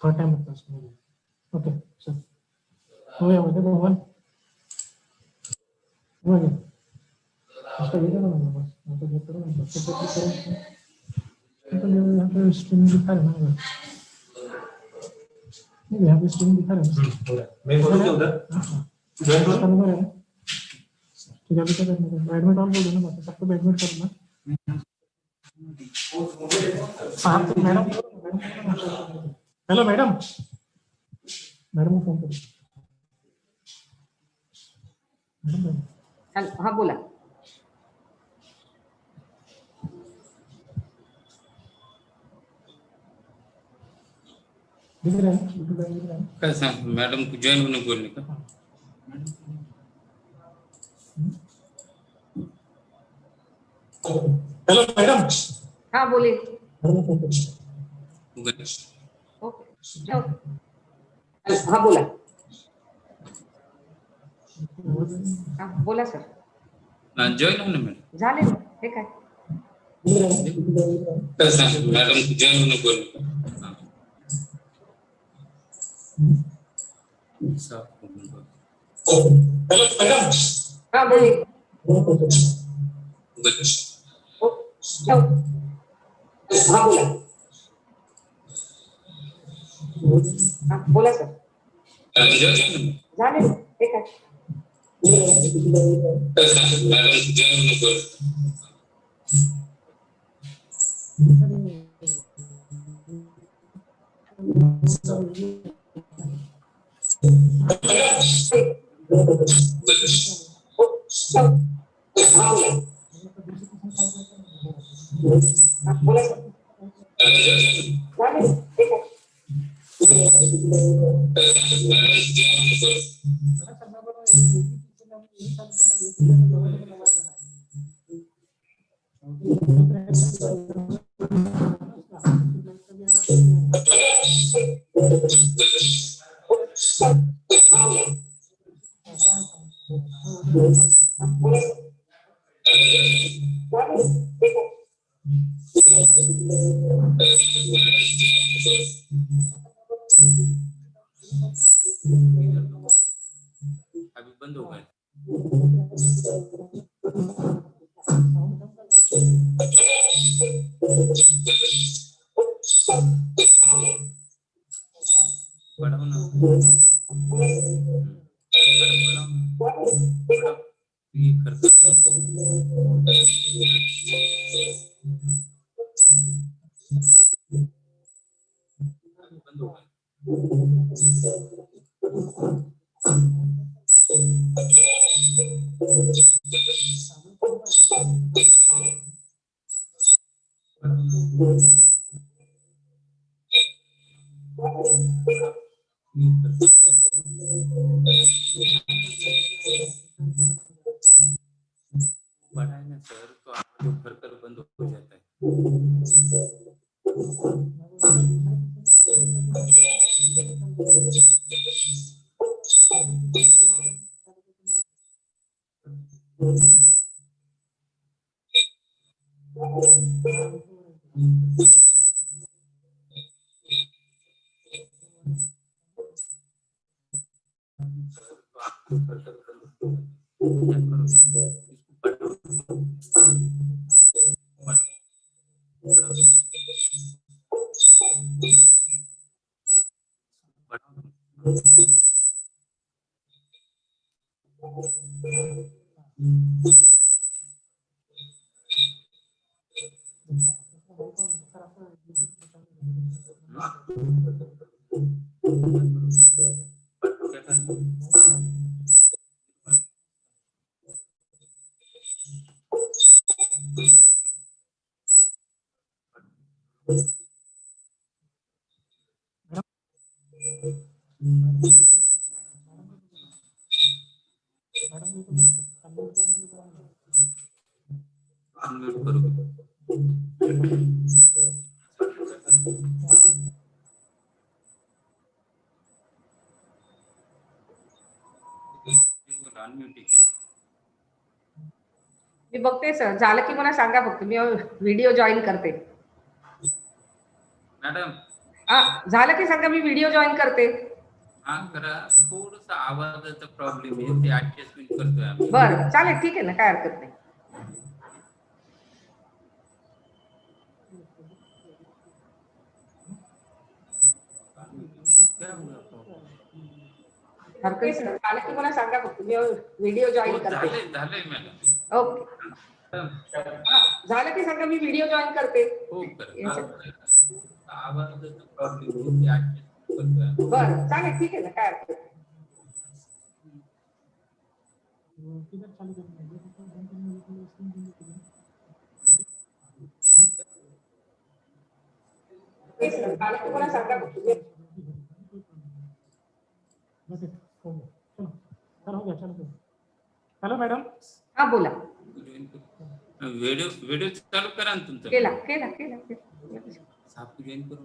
Third time होता है okay sir हो गया मुझे वन हो गया इसका ये करना है बस मैं तो ये करूंगा बस तो ये यहाँ पे स्ट्रिंग दिखा रहा है ना नहीं यहाँ पे स्ट्रिंग दिखा रहा है मैं बोलूं क्या उधर जॉइन कर करना है ठीक है अभी क्या करना है एडमिट ऑन बोल देना बस सबको एडमिट करना हाँ मैडम हेलो मैडम मैडम को फोन करो हाँ बोला दिख रहा है कैसा मैडम को ज्वाइन होने बोलने का हेलो मैडम हाँ बोलिए ओके हाँ बोला हाँ बोला सर ज्वाइन होने में झाले ना हे काय कैसा मैडम को ज्वाइन होने बोलने का हेलो मैडम हाँ बोलिए हाँ बोला हाँ बोला सर झाले ना हे काय बोला सर झाले ना हे काय अभी बंद हो गए बढ़ाओ ना ये बंद हो गए बढ़ाए ना सर तो आपको भर कर बंद हो जाता है अनम्यूट करो मी बघते सर झालं की मला सांगा फक्त मी व्हिडिओ जॉईन करते मॅडम झालं की सांगा, मी व्हिडिओ जॉईन करते. हा करा. थोडस आवाजाचा प्रॉब्लेम आहे, ते ऍडजस्टमेंट करतोय आम्ही. बरं चालेल, ठीक आहे ना, काय हरकत नाही. हरकत नाही. झालं की मला सांगा फक्त, मी व्हिडिओ जॉईन करते. झालंय मॅडम. ओके. झालं की सांगा, मी व्हिडिओ जॉईन करते. हो करा. आवाजाचा प्रॉब्लेम आहे, ते ऍडजस्ट करतोय. बरं चालेल, ठीक आहे ना, काय हरकत नाही. झालं की मला सांगा फक्त. Hello madam. हा बोला. व्हिडिओ चालू करा ना तुमचा. केला केला केला. साहेब जॉईन करून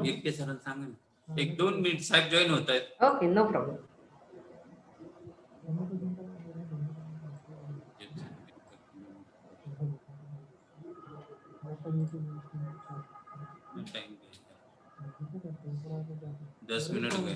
एकटे सरांना सांगा ना, 1-2 मिनिट साहेब जॉईन होत आहेत. Okay, no problem. Time 10 minute हो गए.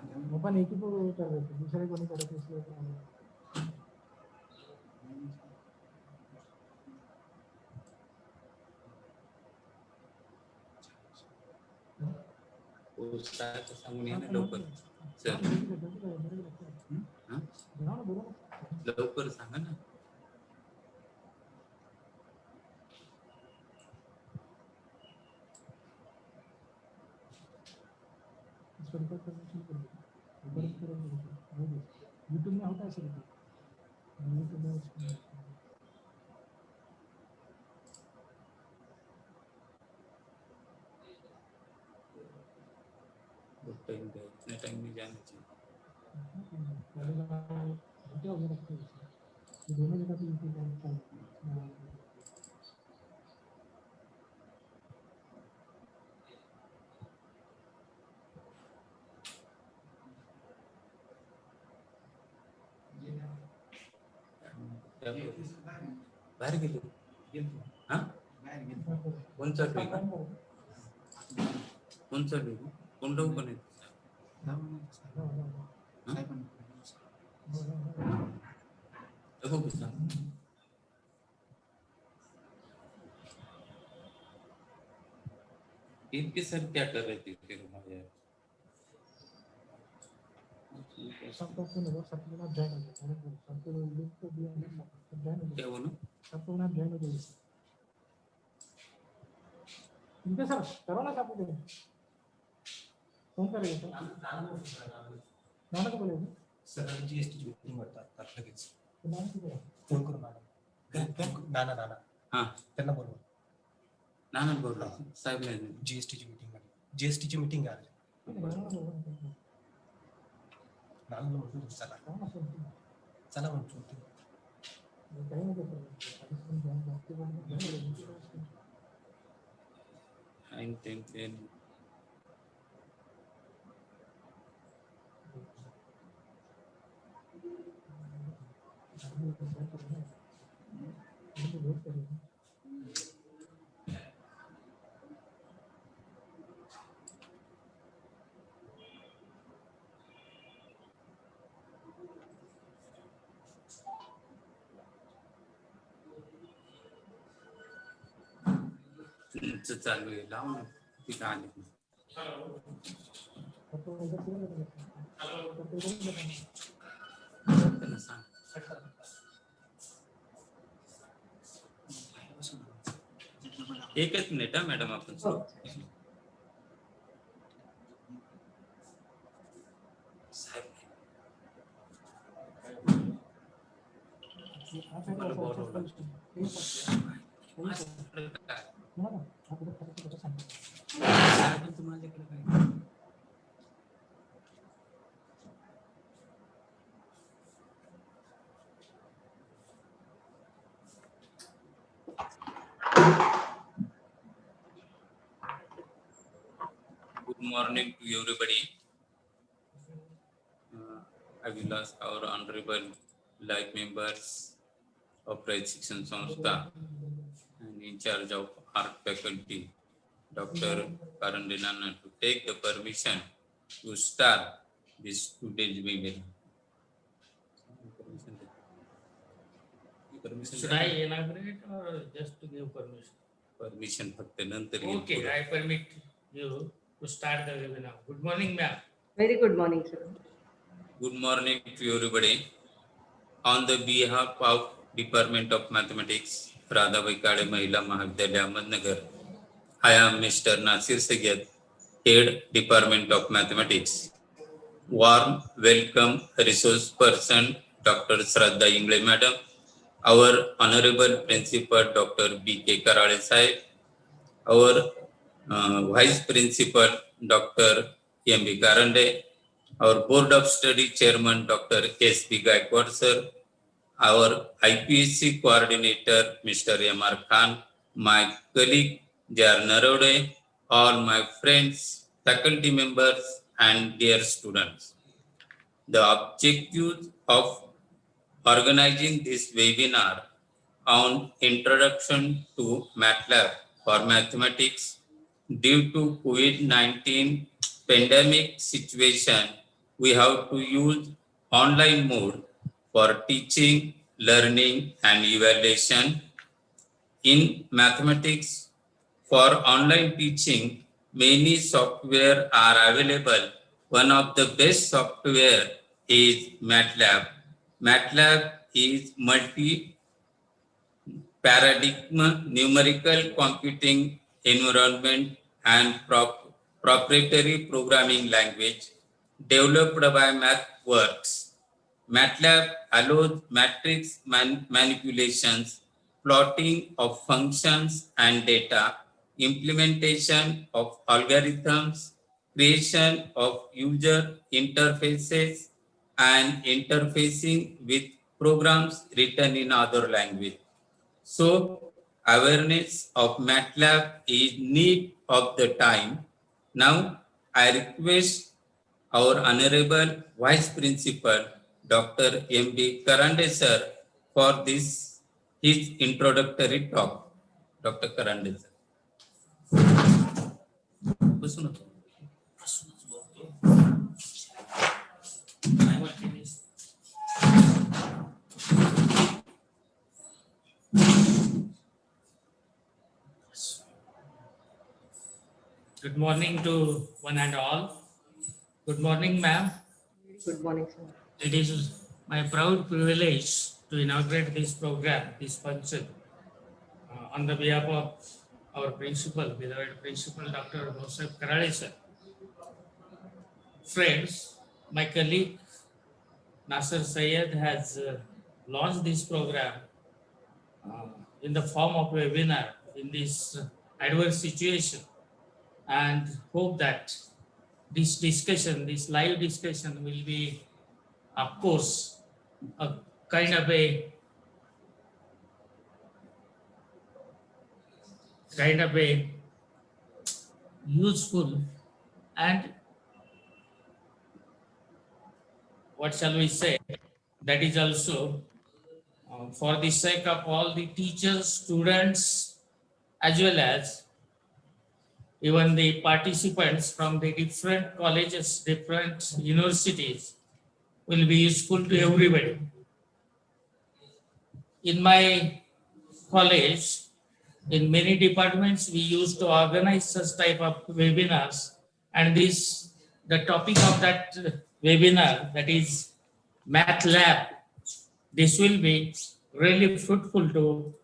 सांगितलं पण एक करायचं, दुसरे कोणी करत असले सांगून या ना लवकर सर. लवकर सांगा ना. यूट्यूब में होता है सर. टाइम में जाना चाहिए. दोनों जगह पे यूट्यूब बाहेर गेले. हा कोणचा ट्रेक कोणचा ट्रेक कोणता पण आहे. इनके सर क्या कर रहे थे फिर हमारे सबको ज्वाइन हो सबको लिंक तो दिया ज्वाइन हो क्या बोलो सबको आप ज्वाइन हो जाइए. इनके सर करो ना सबको फोन करेगा नाना को बोलेगा सर जीएसटी मीटिंग वाटतात लगेच फोन करू मॅडम. नाना हां त्यांना बोलवा. नाना बोलला साहेब ने जीएसटीची मीटिंग आहे. जीएसटीची मीटिंग आहे. नाना म्हणतो चला चला म्हणतो. and then चालू आहे लावून तिथं आले. एकच मिनिट हा मॅडम आपण साहेब मला बोलवलं. माझ्याकडे काय morning to everybody. I will ask our honorable life members of Shikshan Sanstha and in charge of art faculty, Dr. Karan Renana, to take the permission to start this today's webinar. Should I elaborate or just to give permission? Permission फक्त नंतर Okay, I permit you to start the webinar. Good morning, ma'am. Very good morning, sir. Good morning to everybody. On the behalf of Department of Mathematics, Radhabai, Kale, Mahila, Mahavidyalaya, Ahmednagar, I am Mr. Nasir Sayyed, Head Department of Mathematics. Warm welcome resource person Dr. Shraddha Ingle Madam, our Honorable Principal Dr. B.K. Karale Sahib, our Vice Principal Dr. M.B. Karande, our Board of Study Chairman Dr. S.B. Gaikwad Sir, our IPSC Coordinator Mr. M.R. Khan, my colleague J.R. Narode, all my friends, faculty members and dear students. The objective of organizing this webinar on Introduction to MATLAB for Mathematics due to COVID-19 pandemic situation, we have to use online mode for teaching, learning and evaluation. In mathematics, for online teaching, many software are available. One of the best software is MATLAB. MATLAB is multi-paradigm numerical computing environment and proprietary programming language developed by MathWorks. MATLAB allows matrix manipulations, plotting of functions and data, implementation of algorithms, creation of user interfaces, and interfacing with programs written in other language. So, awareness of MATLAB is need of the time. Now, I request our Honorable Vice Principal, Dr. M.B. Karande sir, for this his introductory talk. Dr. Karande sir. Good morning to one and all. Good morning, ma'am. Good morning, sir. It is my proud privilege to inaugurate this program, this function, on the behalf of our principal, beloved principal, Dr. Joseph Karale sir. Friends, my colleague Nasir Sayed has launched this program in the form of a webinar in this adverse situation, and hope that this discussion, this live discussion will be, of course, a kind of a useful and what shall we say, that is also for the sake of all the teachers, students, as well as even the participants from the different colleges, different universities, will be useful to everybody. In my college, in many departments, we used to organize such type of webinars, and the topic of that webinar, that is MATLAB, this will be really fruitful to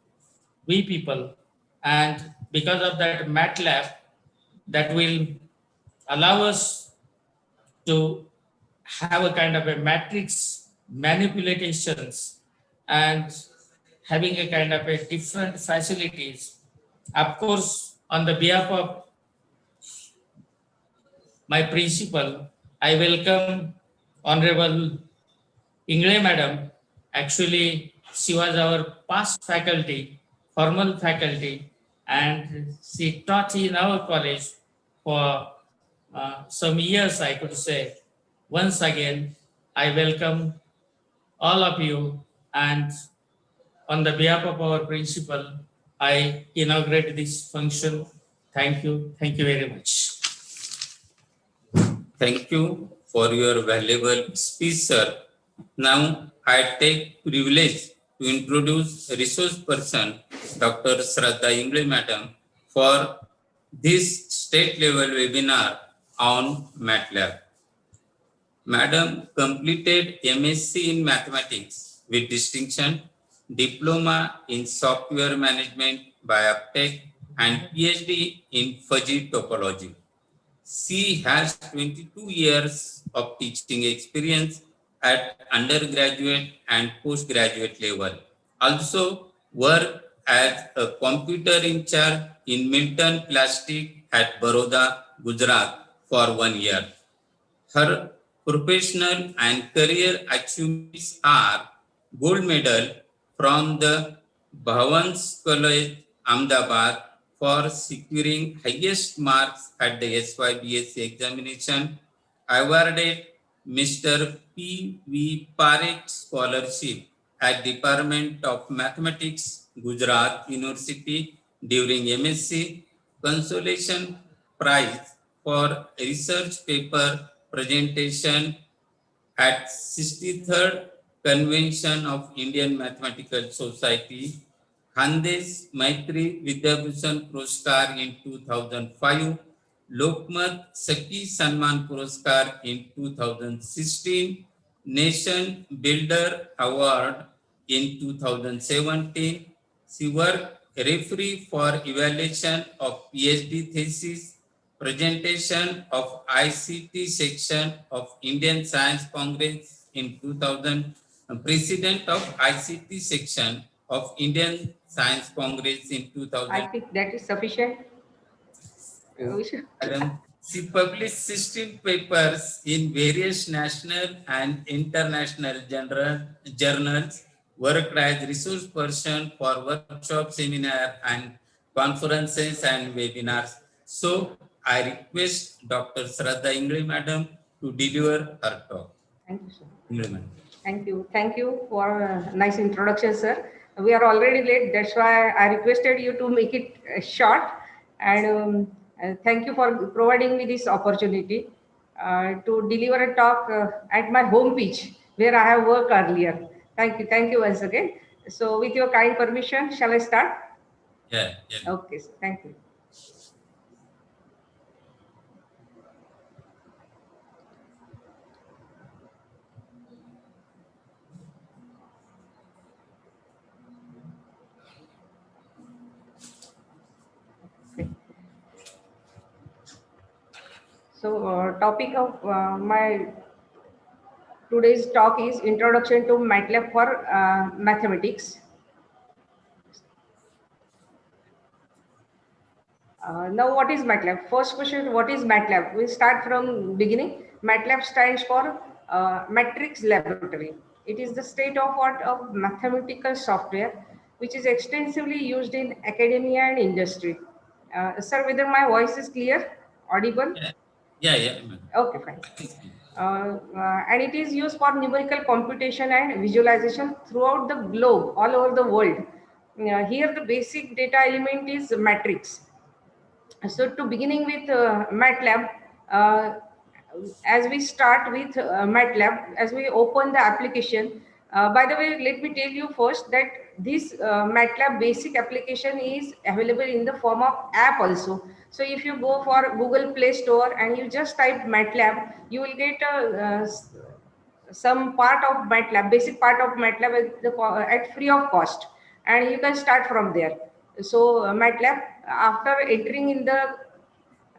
we people, and because of that MATLAB, that will allow us to have a kind of a matrix manipulations and having a kind of a different facilities. Of course, on the behalf of my principal, I welcome Honorable Ingle Madam. Actually, she was our past faculty, formal faculty, and she taught in our college for some years, I could say. Once again, I welcome all of you, and on the behalf of our principal, I inaugurate this function. Thank you. Thank you very much. Thank you for your valuable speech, sir. Now, I take privilege to introduce resource person, Dr. Shraddha Ingle Madam, for this state level webinar on MATLAB. Madam completed MSc in Mathematics with distinction, Diploma in Software Management by Uptech, and PhD in fuzzy topology. She has 22 years of teaching experience at undergraduate and postgraduate level. Also worked as a computer in charge in Milton Plastic at Baroda, Gujarat for 1 year. Her professional and career achievements are gold medal from the Bhavans College, Ahmedabad for securing highest marks at the SYBSC examination, awarded Mr. P.V. Parekh Scholarship at Department of Mathematics, Gujarat University during MSc, consolation prize for research paper presentation at 63rd Convention of Indian Mathematical Society, Khandesh Maitri Vidyabhushan Puraskar in 2005, Lokmat Saki Sanman Puraskar in 2016, Nation Builder Award in 2017. She worked referee for evaluation of PhD thesis, presentation of ICT section of Indian Science Congress in 2000, president of ICT section of Indian Science Congress in 2000. I think that is sufficient. Madam, she published 16 papers in various national and international journals, worked as resource person for workshop, seminar, and conferences and webinars. So, I request Dr. Shraddha Ingle Madam to deliver her talk. Thank you, sir. Ingle Madam. Thank you. Thank you for a nice introduction, sir. We are already late. That's why I requested you to make it short. And thank you for providing me this opportunity to deliver a talk at my home pitch where I have worked earlier. Thank you. Thank you once again. So with your kind permission, shall I start? Yeah. Okay, sir. Thank you. So topic of my today's talk is Introduction to MATLAB for Mathematics. Now what is MATLAB? First question, what is MATLAB? We start from beginning. MATLAB stands for Matrix Laboratory. It is the state-of-art of mathematical software which is extensively used in academia and industry. Sir, whether my voice is clear, audible? Yeah. Madam. Okay, fine. And it is used for numerical computation and visualization throughout the globe, all over the world. Here the basic data element is matrix. So to beginning with MATLAB, as we start with MATLAB, as we open the application, by the way, let me tell you first that this MATLAB basic application is available in the form of app also. So if you go for Google Play Store and you just type MATLAB, you will get some part of MATLAB, basic part of MATLAB at free of cost, and you can start from there. So MATLAB, after entering in the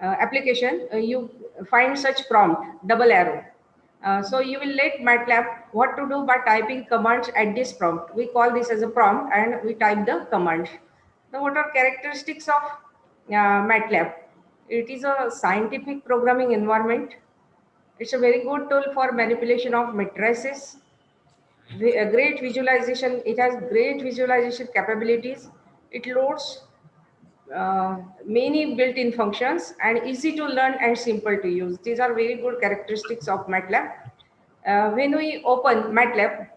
application, you find such prompt, double arrow. So you will let MATLAB what to do by typing commands at this prompt. We call this as a prompt and we type the command. Now what are characteristics of MATLAB? It is a scientific programming environment. It's a very good tool for manipulation of matrices. A great visualization. It has great visualization capabilities. It loads many built-in functions and easy to learn and simple to use. These are very good characteristics of MATLAB. When we open MATLAB,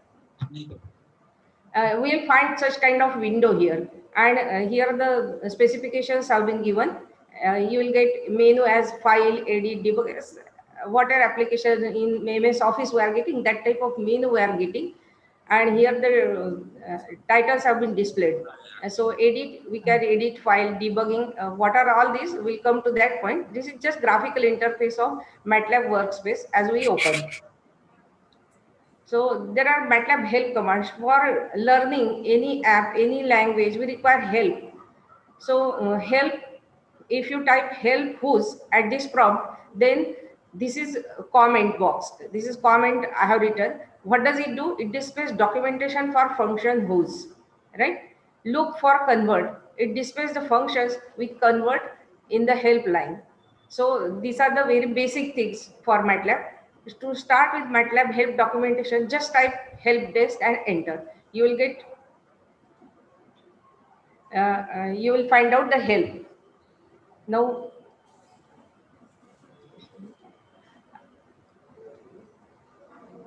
we'll find such kind of window here, and here the specifications have been given. You will get menu as file, edit, debug, whatever application in MS Office we are getting, that type of menu we are getting, and here the titles have been displayed. So edit, we can edit file, debugging, what are all these, we'll come to that point. This is just graphical interface of MATLAB workspace as we open. So there are MATLAB help commands for learning any app, any language, we require help. So help, if you type help whose at this prompt, then this is a comment box. This is comment I have written. What does it do? It displays documentation for function whose, right? Look for convert. It displays the functions we convert in the help line. So these are the very basic things for MATLAB. To start with MATLAB help documentation, just type help desk and enter. You will get, you will find out the help. Now,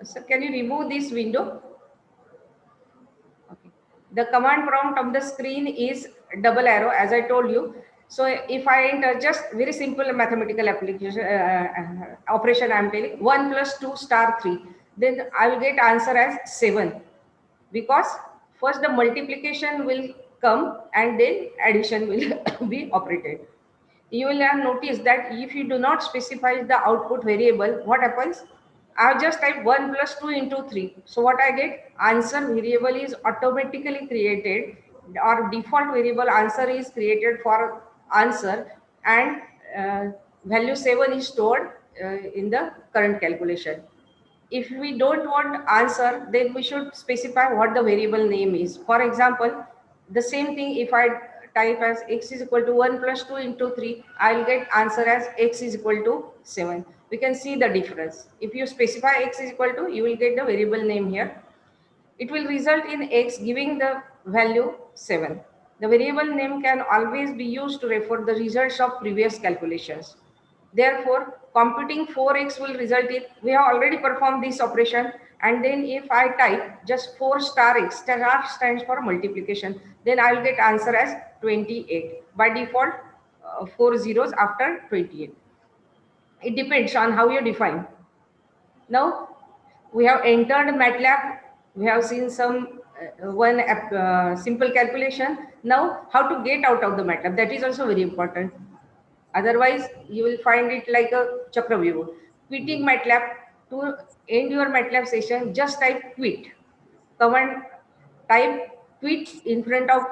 so can you remove this window? Okay. The command prompt of the screen is double arrow, as I told you. So if I enter just very simple mathematical application operation, I am telling 1 plus 2 star 3, then I will get answer as 7, because first the multiplication will come and then addition will be operated. You will have noticed that if you do not specify the output variable, what happens? I just type 1 plus 2 into 3. So what I get? Answer variable is automatically created, or default variable answer is created for answer, and value 7 is stored in the current calculation. If we don't want answer, then we should specify what the variable name is. For example, the same thing, if I type as x is equal to 1 plus 2 into 3, I'll get answer as x is equal to 7. We can see the difference. If you specify x is equal to, you will get the variable name here. It will result in x giving the value 7. The variable name can always be used to refer the results of previous calculations. Therefore, computing 4x will result in, we have already performed this operation, and then if I type just 4 star x, star stands for multiplication, then I will get answer as 28. By default, 4 zeros after 28. It depends on how you define. Now, we have entered MATLAB. We have seen some simple calculation. Now, how to get out of the MATLAB? That is also very important. Otherwise, you will find it like a Chakravyuh. Quitting MATLAB, to end your MATLAB session, just type quit. Command type quit in front of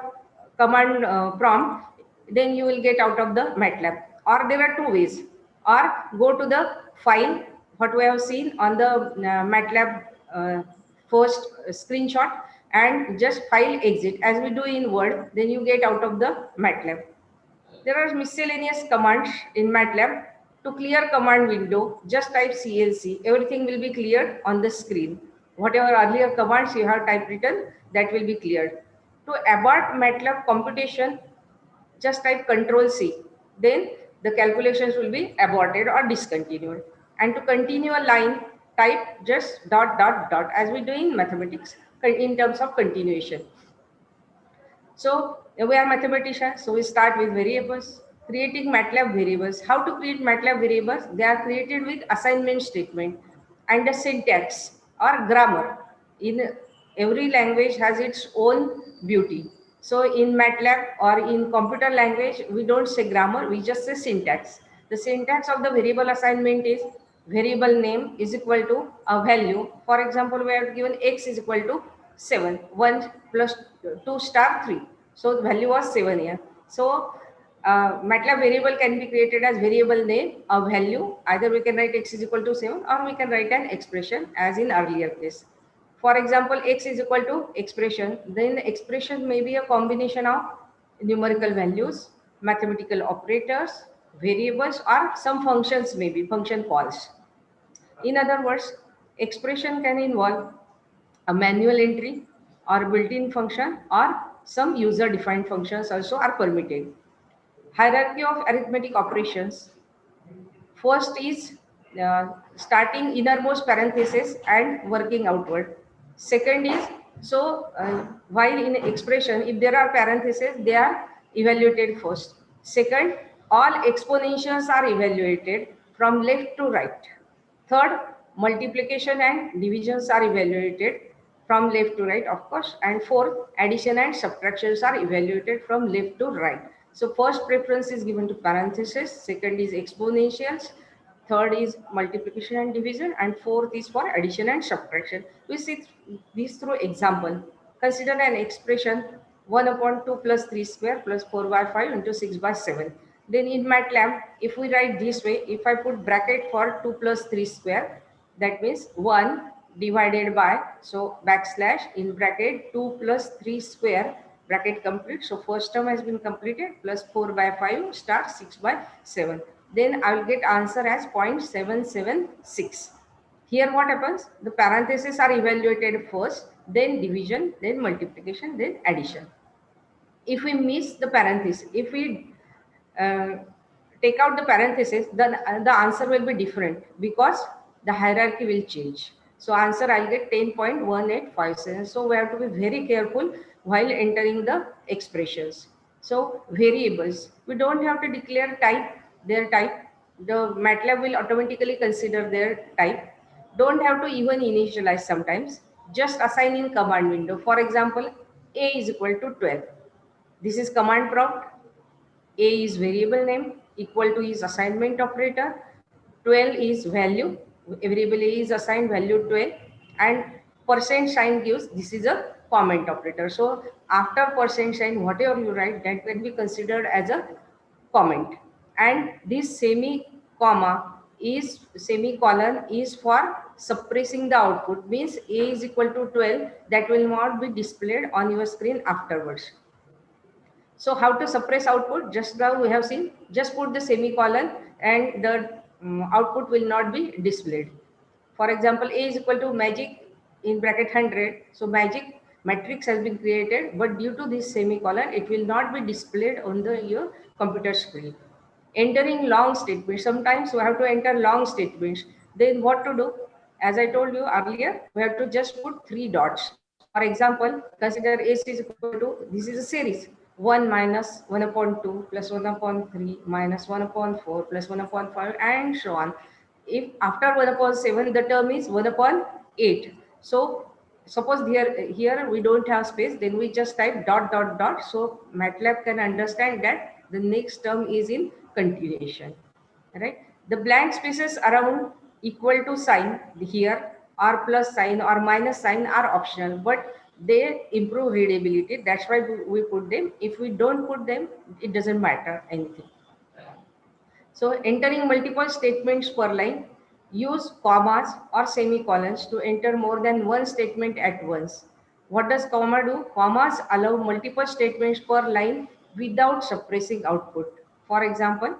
command prompt, then you will get out of the MATLAB. Or there are two ways. Or go to the file, what we have seen on the MATLAB first screenshot, and just file exit as we do in Word, then you get out of the MATLAB. There are miscellaneous commands in MATLAB. To clear command window, just type CLC. Everything will be cleared on the screen. Whatever earlier commands you have typed written, that will be cleared. To abort MATLAB computation, just type Control C. Then the calculations will be aborted or discontinued. And to continue a line, type just dot dot dot, as we do in mathematics in terms of continuation. So we are mathematicians, so we start with variables. Creating MATLAB variables. How to create MATLAB variables? They are created with assignment statement and the syntax or grammar. In every language has its own beauty. So in MATLAB or in computer language, we don't say grammar, we just say syntax. The syntax of the variable assignment is variable name is equal to a value. For example, we have given x is equal to 7, 1 plus 2 star 3. So the value was 7 here. So MATLAB variable can be created as variable name, a value. Either we can write x is equal to 7, or we can write an expression as in earlier case. For example, x is equal to expression. Then the expression may be a combination of numerical values, mathematical operators, variables, or some functions, maybe function calls. In other words, expression can involve a manual entry or built-in function, or some user-defined functions also are permitted. Hierarchy of arithmetic operations. First is starting innermost parenthesis and working outward. Second is, while in expression, if there are parentheses, they are evaluated first. Second, all exponentials are evaluated from left to right. Third, multiplication and divisions are evaluated from left to right, of course. And fourth, addition and subtractions are evaluated from left to right. So first preference is given to parentheses, second is exponentials, third is multiplication and division, and fourth is for addition and subtraction. We see these through example. Consider an expression 1 upon 2 plus 3 square plus 4 by 5 into 6 by 7. Then in MATLAB, if we write this way, if I put bracket for 2 plus 3 square, that means 1 divided by, so backslash in bracket 2 plus 3 square, bracket complete. So first term has been completed, plus 4 by 5 star 6 by 7. Then I will get answer as 0.776. Here what happens? The parentheses are evaluated first, then division, then multiplication, then addition. If we miss the parenthesis, if we uh, take out the parenthesis, then the answer will be different because the hierarchy will change. So answer I'll get 10.1857. So we have to be very careful while entering the expressions. So variables, we don't have to declare their type. The MATLAB will automatically consider their type. Don't have to even initialize sometimes. Just assign in command window. For example, a is equal to 12. This is command prompt. A is variable name, equal to is assignment operator, 12 is value, variable A is assigned value 12, and percent sign gives, this is a comment operator. So after percent sign, whatever you write, that can be considered as a comment. And this semicolon is for suppressing the output, means A is equal to 12, that will not be displayed on your screen afterwards. So how to suppress output? Just now we have seen, just put the semicolon and the output will not be displayed. For example, A is equal to magic in bracket 100. So magic matrix has been created, but due to this semicolon, it will not be displayed on your computer screen. Entering long statements. Sometimes we have to enter long statements. Then what to do? As I told you earlier, we have to just put 3 dots. For example, consider S is equal to, this is a series, 1 minus 1 upon 2 plus 1 upon 3 minus 1 upon 4 plus 1 upon 5 and so on. If after 1 upon 7, the term is 1 upon 8. So suppose here we don't have space, then we just type dot dot dot. So MATLAB can understand that the next term is in continuation, right? The blank spaces around equal to sign here, or plus sign or minus sign are optional, but they improve readability. That's why we put them. If we don't put them, it doesn't matter anything. So entering multiple statements per line, use commas or semicolons to enter more than one statement at once. What does comma do? Commas allow multiple statements per line without suppressing output. For example,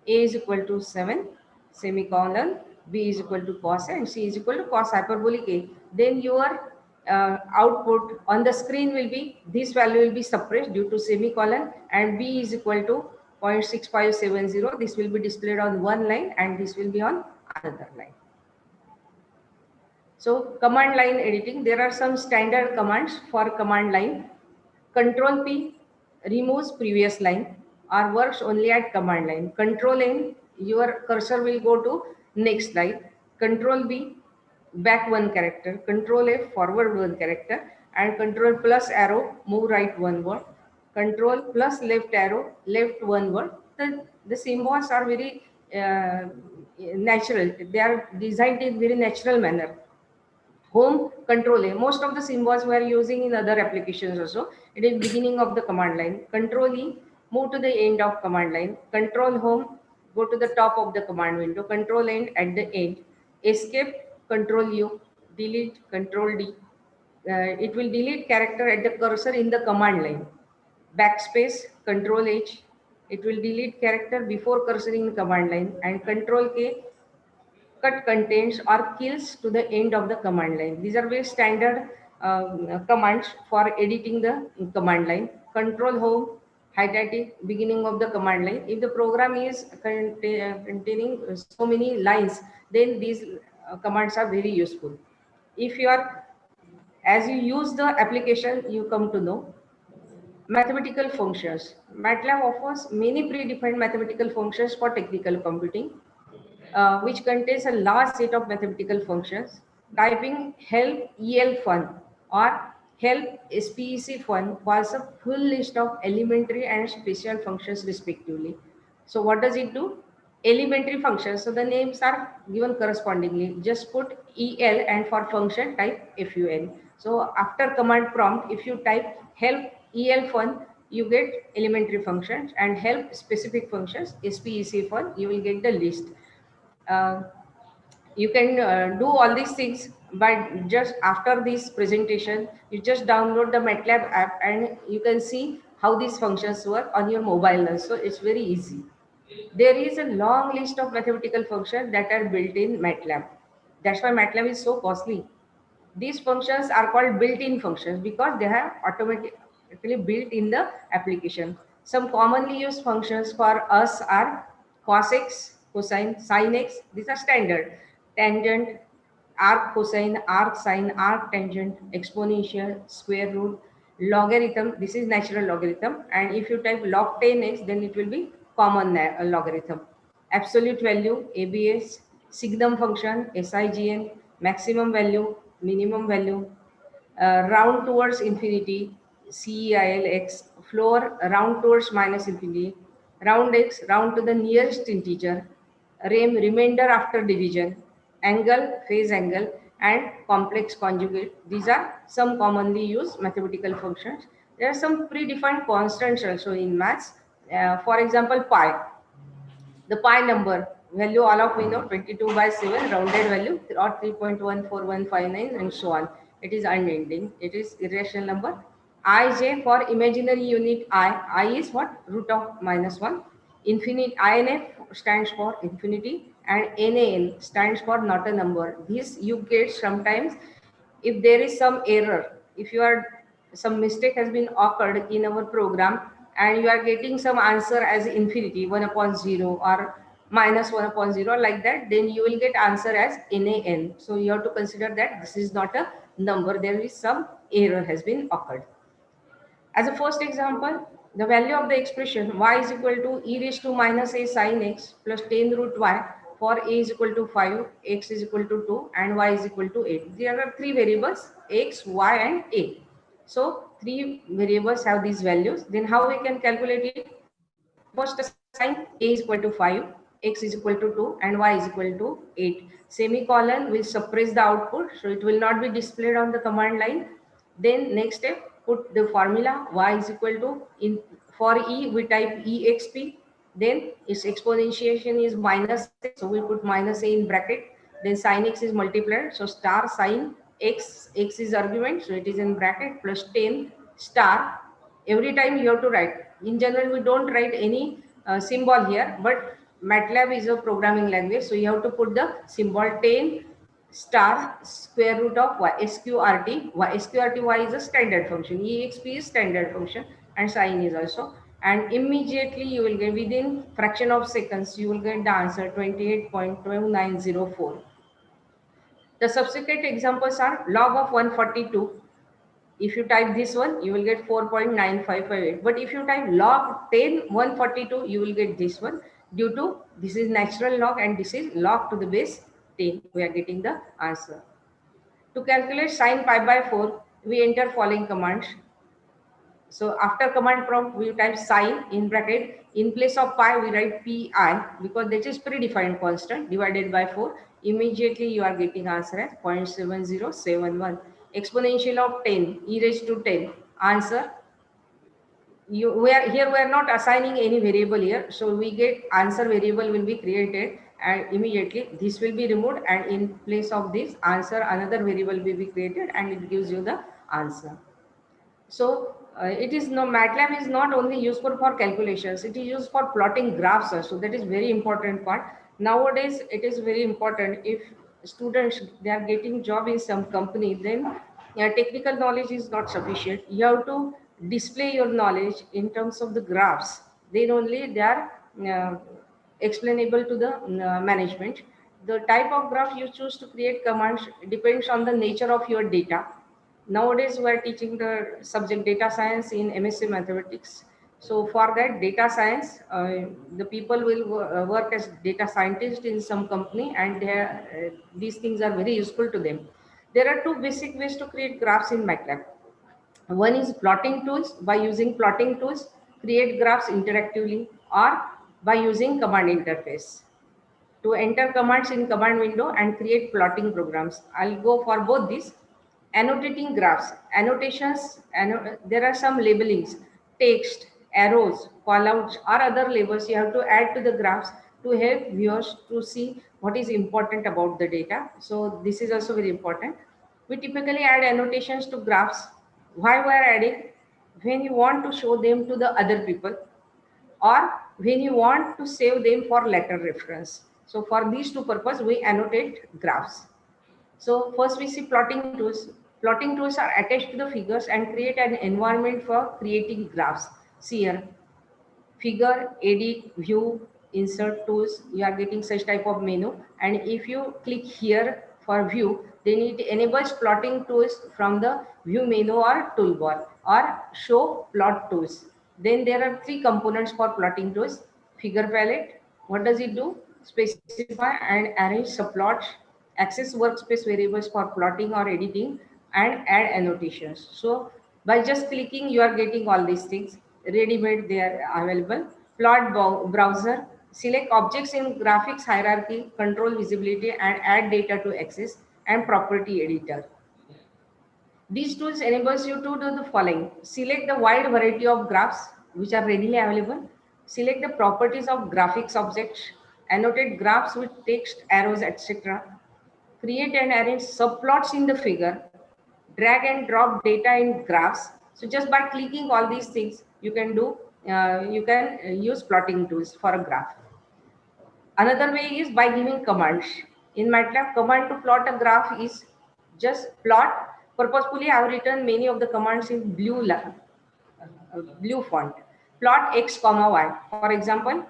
A is equal to 7, semicolon, B is equal to cos A, and C is equal to cos hyperbolic A. Then your output on the screen will be, this value will be suppressed due to semicolon, and B is equal to 0.6570. This will be displayed on one line and this will be on another line. So command line editing, there are some standard commands for command line. Control P removes previous line or works only at command line. Control N, your cursor will go to next line. Control B, back one character. Control F, forward one character. And control plus arrow, move right one word. Control plus left arrow, left one word. The symbols are very natural. They are designed in very natural manner. Home, control A. Most of the symbols we are using in other applications also. It is beginning of the command line. Control E, move to the end of command line. Control home, go to the top of the command window. Control end at the end. Escape, control U. Delete, control D. It will delete character at the cursor in the command line. Backspace, control H. It will delete character before cursor in command line. And control K, cut contents or kills to the end of the command line. These are very standard commands for editing the command line. Control home, italic beginning of the command line. If the program is containing so many lines, then these commands are very useful. If you are, as you use the application, you come to know mathematical functions. MATLAB offers many predefined mathematical functions for technical computing, which contains a large set of mathematical functions. Typing help EL fun or help SPEC fun was a full list of elementary and special functions respectively. So what does it do? Elementary functions. So the names are given correspondingly. Just put EL and for function type FUN. So after command prompt, if you type help EL fun, you get elementary functions, and help specific functions SPEC fun, you will get the list. uh, you can do all these things by just after this presentation. You just download the MATLAB app and you can see how these functions work on your mobile. So it's very easy. There is a long list of mathematical functions that are built in MATLAB. That's why MATLAB is so costly. These functions are called built-in functions because they have automatically built in the application. Some commonly used functions for us are cos x, cosine, sin x. These are standard. Tangent, arc cosine, arc sine, arc tangent, exponential, square root, logarithm. This is natural logarithm. And if you type log 10x, then it will be common logarithm. Absolute value, ABS, signum function, SIGN, maximum value, minimum value, round towards infinity, CEILX, floor round towards minus infinity, round x, round to the nearest integer, remainder after division, angle, phase angle, and complex conjugate. These are some commonly used mathematical functions. There are some predefined constants also in maths. For example, pi. The pi number value, all of we know, 22 by 7 rounded value or 3.14159 and so on. It is unending. It is irrational number. Ij for imaginary unit I is what? Root of -1. Infinite INF stands for infinity, and NaN stands for not a number. This you get sometimes if there is some error, if you are, some mistake has been occurred in our program and you are getting some answer as infinity 1 upon 0 or -1 upon 0 like that, then you will get answer as NaN. So you have to consider that this is not a number, there is some error has been occurred. As a first example, the value of the expression y is equal to e raised to minus a sin x plus 10 root y for a is equal to 5, x is equal to 2, and y is equal to 8. There are three variables, x, y, and a. So three variables have these values. Then how we can calculate it? First assign a is equal to 5, x is equal to 2, and y is equal to 8. Semicolon will suppress the output, so it will not be displayed on the command line. Then next step, put the formula y is equal to, in for e we type exp, then its exponentiation is minus a, so we put minus a in bracket. Then sin x is multiplied, so star sin x, x is argument, so it is in bracket, plus 10 star. Every time you have to write. In general, we don't write any symbol here, but MATLAB is a programming language, so you have to put the symbol 10 star square root of y, sqrt. Y is a standard function, exp is standard function, and sin is also. And immediately you will get, within fraction of seconds, you will get the answer 28.2904. The subsequent examples are log of 142. If you type this one, you will get 4.9558. But if you type log 10 142, you will get this one. Due to this is natural log and this is log to the base 10, we are getting the answer. To calculate sin pi by 4, we enter following commands. So after command prompt, we type sin in bracket. In place of pi, we write pi because that is predefined constant divided by 4. Immediately you are getting answer as 0.7071. Exponential of 10, e raised to 10. Answer. We are not assigning any variable here. So we get answer variable will be created, and immediately this will be removed, and in place of this answer, another variable will be created, and it gives you the answer. So it is no, MATLAB is not only useful for calculations, it is used for plotting graphs also. That is very important part. Nowadays, it is very important if students, they are getting job in some company, then technical knowledge is not sufficient. You have to display your knowledge in terms of the graphs, then only they are explainable to the management. The type of graph you choose to create commands depends on the nature of your data. Nowadays, we are teaching the subject data science in MSc Mathematics. So for that data science, the people will work as data scientists in some company, and these things are very useful to them. There are two basic ways to create graphs in MATLAB. One is plotting tools. By using plotting tools, create graphs interactively, or by using command interface to enter commands in command window and create plotting programs. I'll go for both these. Annotating graphs. Annotations, there are some labelings, text, arrows, callouts, or other labels you have to add to the graphs to help viewers to see what is important about the data. So this is also very important. We typically add annotations to graphs. Why we are adding? When you want to show them to the other people, or when you want to save them for later reference. So for these two purposes, we annotate graphs. So first we see plotting tools. Plotting tools are attached to the figures and create an environment for creating graphs. See here, figure, edit, view, insert tools, you are getting such type of menu. And if you click here for view, then it enables plotting tools from the view menu or toolbar, or show plot tools. Then there are three components for plotting tools. Figure palette, what does it do? Specify and arrange subplots, access workspace variables for plotting or editing, and add annotations. So by just clicking, you are getting all these things ready-made. They are available. Plot browser, select objects in graphics hierarchy, control visibility, and add data to access, and property editor. These tools enables you to do the following. Select the wide variety of graphs which are readily available. Select the properties of graphics objects. Annotate graphs with text, arrows, etc. Create and arrange subplots in the figure. Drag and drop data in graphs. So just by clicking all these things, you can do, you can use plotting tools for a graph. Another way is by giving commands. In MATLAB, command to plot a graph is just plot. Purposefully, I have written many of the commands in blue font. Plot x comma y. For example,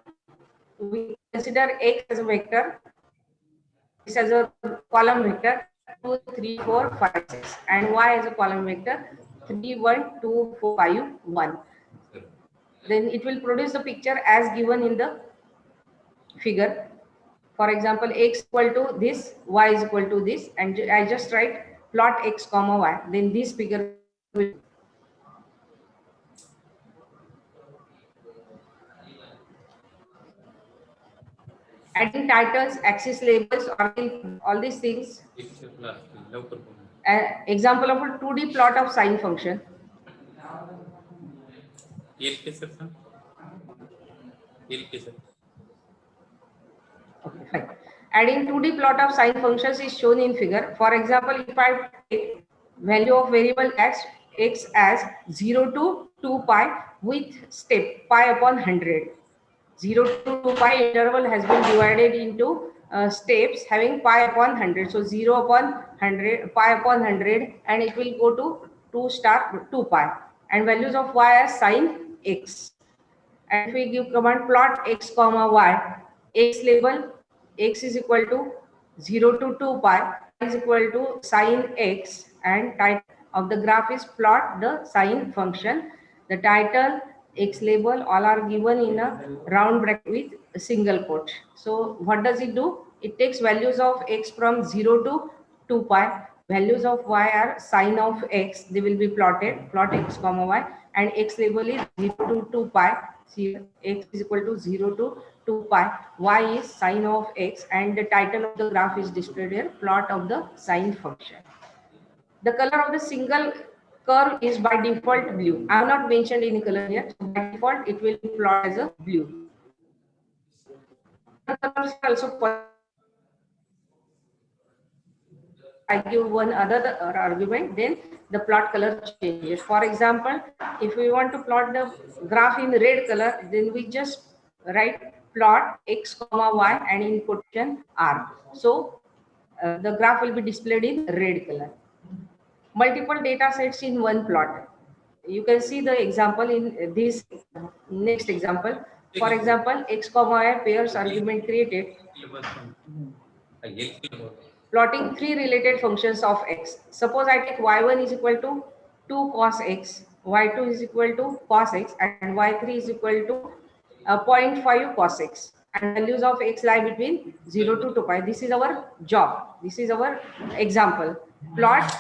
we consider x as a vector, x as a column vector 2, 3, 4, 5, 6, and y as a column vector 3, 1, 2, 4, 5, 1. Then it will produce the picture as given in the figure. For example, x equal to this, y is equal to this, and I just write plot x comma y. Then this figure will. Adding titles, axis labels, all these things. Example of a 2D plot of sine function. Okay, fine. Adding 2D plot of sine functions is shown in figure. For example, if I take value of variable x as 0 to 2 pi with step pi upon 100. 0 to 2 pi interval has been divided into steps having pi upon 100. So 0 upon 100, pi upon 100, and it will go to 2 star 2 pi. And values of y as sine x. And if we give command plot x comma y, x label x is equal to 0 to 2 pi is equal to sine x, and title of the graph is plot the sine function. The title, x label, all are given in a round bracket with a single quote. So what does it do? It takes values of x from 0 to 2 pi. Values of y are sine of x. They will be plotted, plot x comma y, and x label is 0 to 2 pi. See, x is equal to 0 to 2 pi. Y is sine of x, and the title of the graph is displayed here, plot of the sine function. The color of the single curve is by default blue. I have not mentioned any color here. So by default, it will be plotted as a blue. The colors are also. I give one other argument, then the plot color changes. For example, if we want to plot the graph in red color, then we just write plot x comma y and in quotation r. So the graph will be displayed in red color. Multiple data sets in one plot. you can see the example in this next example. For example, x comma y pairs argument created, plotting three related functions of x. Suppose I take y1 is equal to 2 cos x, y2 is equal to cos x, and y3 is equal to 0.5 cos x. And values of x lie between 0 to 2 pi. This is our job. This is our example. Plot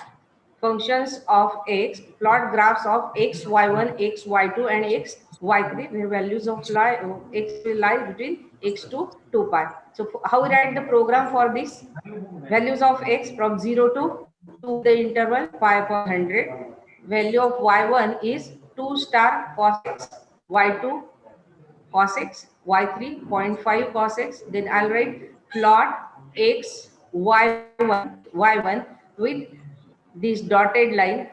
functions of x, plot graphs of x, y1, x, y2, and x, y3, where values of x will lie between x to 2 pi. So how we write the program for this? Values of x from 0 to the interval pi per 100. Value of y1 is 2 star cos x, y2 cos x, y3 0.5 cos x. Then I'll write plot x, y1 with this dotted line,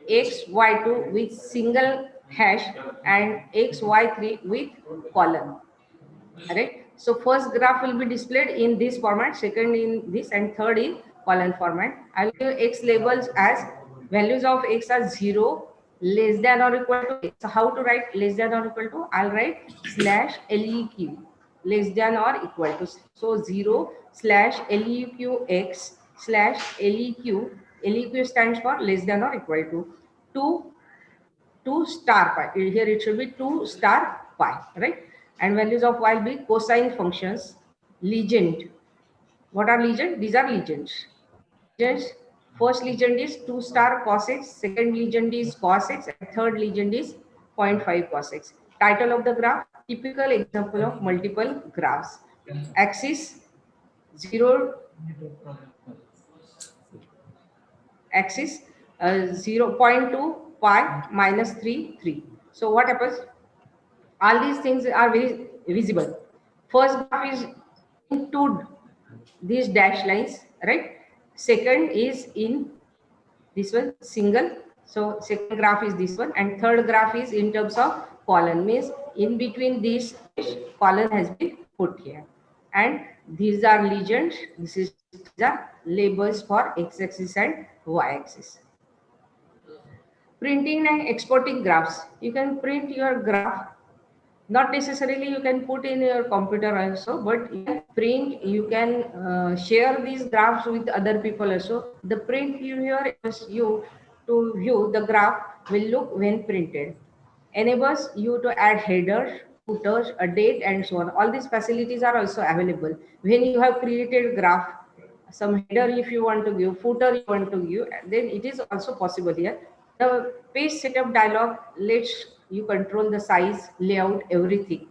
x, y2 with single hash, and x, y3 with column. Right? So first graph will be displayed in this format, second in this, and third in column format. I'll give x labels as values of x are 0, less than or equal to x. So how to write less than or equal to? I'll write /LEQ, less than or equal to. So 0 /LEQ x /LEQ. LEQ stands for less than or equal to 2 star pi. Here it should be 2 star pi, right? And values of y will be cosine functions, legend. What are legend? These are legends. Legends. First legend is 2 star cos x, second legend is cos x, and third legend is 0.5 cos x. Title of the graph, typical example of multiple graphs. Axis 0, axis 0.2 pi minus 3, 3. So what happens? All these things are very visible. First graph is into these dash lines, right? Second is in this one single. So second graph is this one, and third graph is in terms of column, means in between these column has been put here. And these are legends. These are labels for x-axis and y-axis. Printing and exporting graphs. You can print your graph. Not necessarily you can put in your computer also, but you can print, you can share these graphs with other people also. The print you here is you to view the graph will look when printed. Enables you to add headers, footers, a date, and so on. All these facilities are also available. When you have created graph, some header if you want to give, footer you want to give, then it is also possible here. The page setup dialog lets you control the size, layout, everything.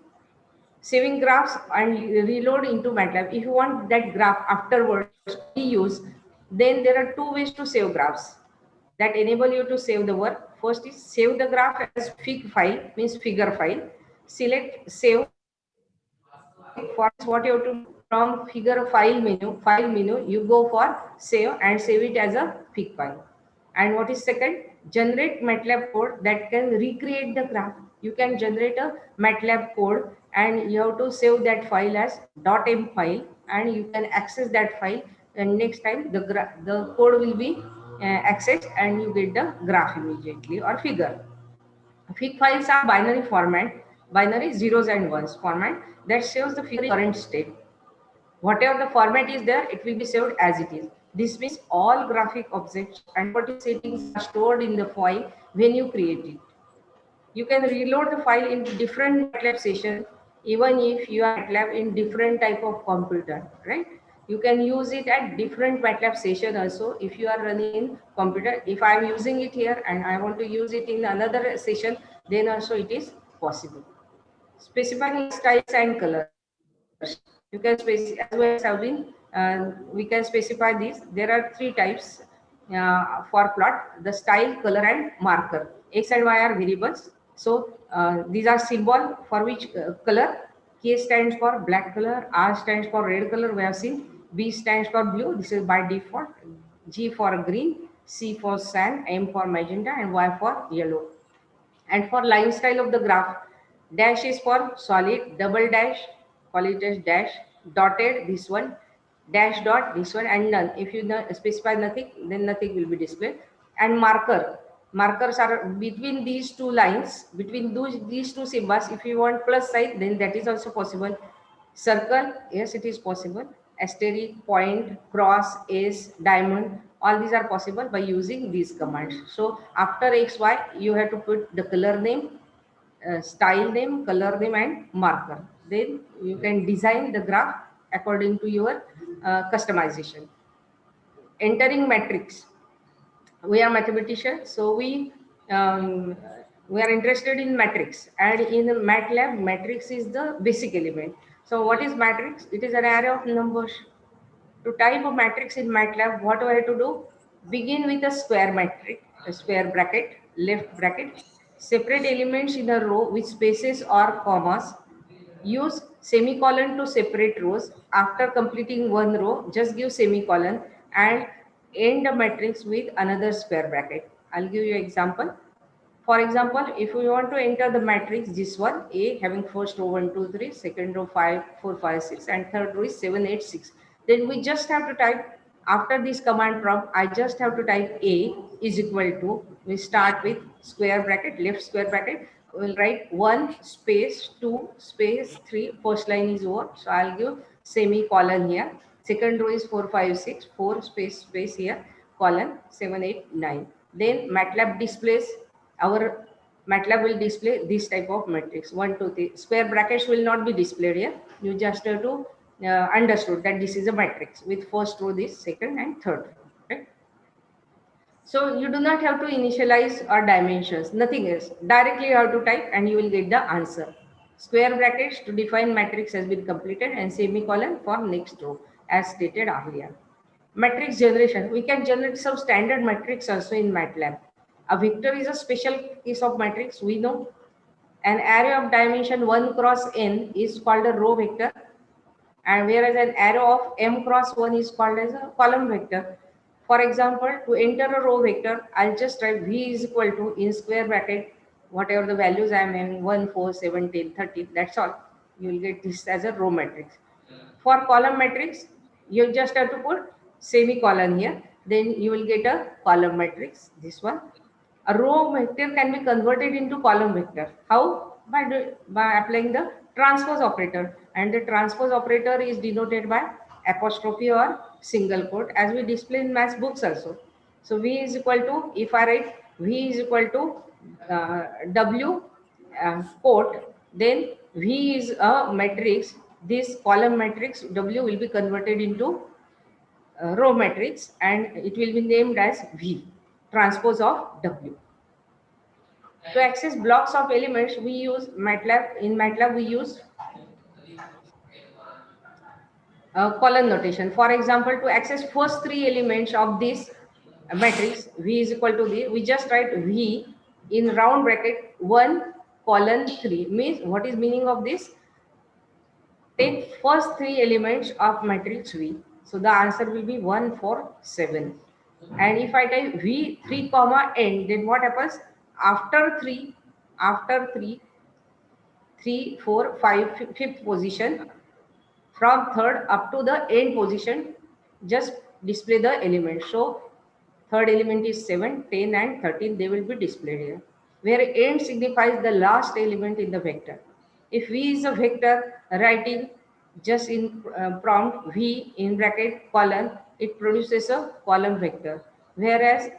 Saving graphs and reload into MATLAB. If you want that graph afterwards to use, then there are two ways to save graphs that enable you to save the work. First is save the graph as fig file, means figure file. Select save. For what you have to do, from figure file menu, you go for save and save it as a fig file. And what is second? Generate MATLAB code that can recreate the graph. You can generate a MATLAB code and you have to save that file as .m file, and you can access that file, and next time the code will be accessed and you get the graph immediately or figure. Fig files are binary format, binary zeros and ones format that shows the figure current state. Whatever the format is there, it will be saved as it is. This means all graphic objects and property settings are stored in the file when you create it. You can reload the file in different MATLAB session, even if you are MATLAB in different type of computer, right? You can use it at different MATLAB session also. If you are running in computer, if I am using it here and I want to use it in another session, then also it is possible. Specifying styles and colors. You can specify, as well as have been, we can specify these. There are three types for plot: the style, color, and marker. X and Y are variables. So these are symbol for which color. K stands for black color, R stands for red color, we have seen. B stands for blue, this is by default. G for green, C for sand, M for magenta, and Y for yellow. And for line style of the graph, dash is for solid, double dash, call it as dash, dotted this one, dash dot this one, and none. If you specify nothing, then nothing will be displayed. And marker, Markers are between these two lines, between these two symbols. If you want plus sign, then that is also possible. Circle, yes, it is possible. Asterisk, point, cross, ace, diamond, all these are possible by using these commands. So after XY, you have to put the color name, style name, color name, and marker. Then you can design the graph according to your customization. Entering matrix. We are mathematicians, so we are interested in matrix, and in MATLAB, matrix is the basic element. So what is matrix? It is an array of numbers. To type a matrix in MATLAB, what do I have to do? Begin with a square matrix, a square bracket, left bracket, separate elements in a row with spaces or commas. Use semicolon to separate rows. After completing one row, just give semicolon and end the matrix with another square bracket. I'll give you an example. For example, if we want to enter the matrix, this one, A, having first row 1, 2, 3, second row 5, 4, 5, 6, and third row is 7, 8, 6. Then we just have to type, after this command prompt, I just have to type A is equal to, we start with square bracket, left square bracket, we'll write 1 space 2 space 3, first line is over, so I'll give semicolon here. Second row is 4, 5, 6, 4 space here, colon 7, 8, 9. Then MATLAB displays, our MATLAB will display this type of matrix 1, 2, 3. Square brackets will not be displayed here. You just have to understood that this is a matrix with first row this, second and third. Right? So you do not have to initialize or dimensions, nothing else. Directly you have to type and you will get the answer. Square brackets to define matrix has been completed and semicolon for next row as stated earlier. Matrix generation. We can generate some standard matrix also in MATLAB. A vector is a special case of matrix. We know an array of dimension 1 cross n is called a row vector, and whereas an array of m cross 1 is called as a column vector. For example, to enter a row vector, I'll just write v is equal to in square bracket whatever the values I am having 1, 4, 7, 10, 30. That's all. You will get this as a row matrix. For column matrix, you just have to put semicolon here. Then you will get a column matrix. This one. A row vector can be converted into column vector. How? By applying the transpose operator. And the transpose operator is denoted by apostrophe or single quote, as we display in math books also. So V is equal to, if I write V is equal to W quote, then V is a matrix. This column matrix W will be converted into row matrix and it will be named as V, transpose of W. To access blocks of elements, we use MATLAB. In MATLAB, we use column notation. For example, to access first three elements of this matrix, V is equal to V, we just write V in round bracket 1 colon 3. Means, what is meaning of this? Take first three elements of matrix V. So the answer will be 1, 4, 7. And if I type V 3 comma n, then what happens? After 3, 3, 4, 5, fifth position, from third up to the end position, just display the element. So third element is 7, 10 and 13, they will be displayed here, where end signifies the last element in the vector. If V is a vector, writing just in prompt V in bracket column, it produces a column vector, whereas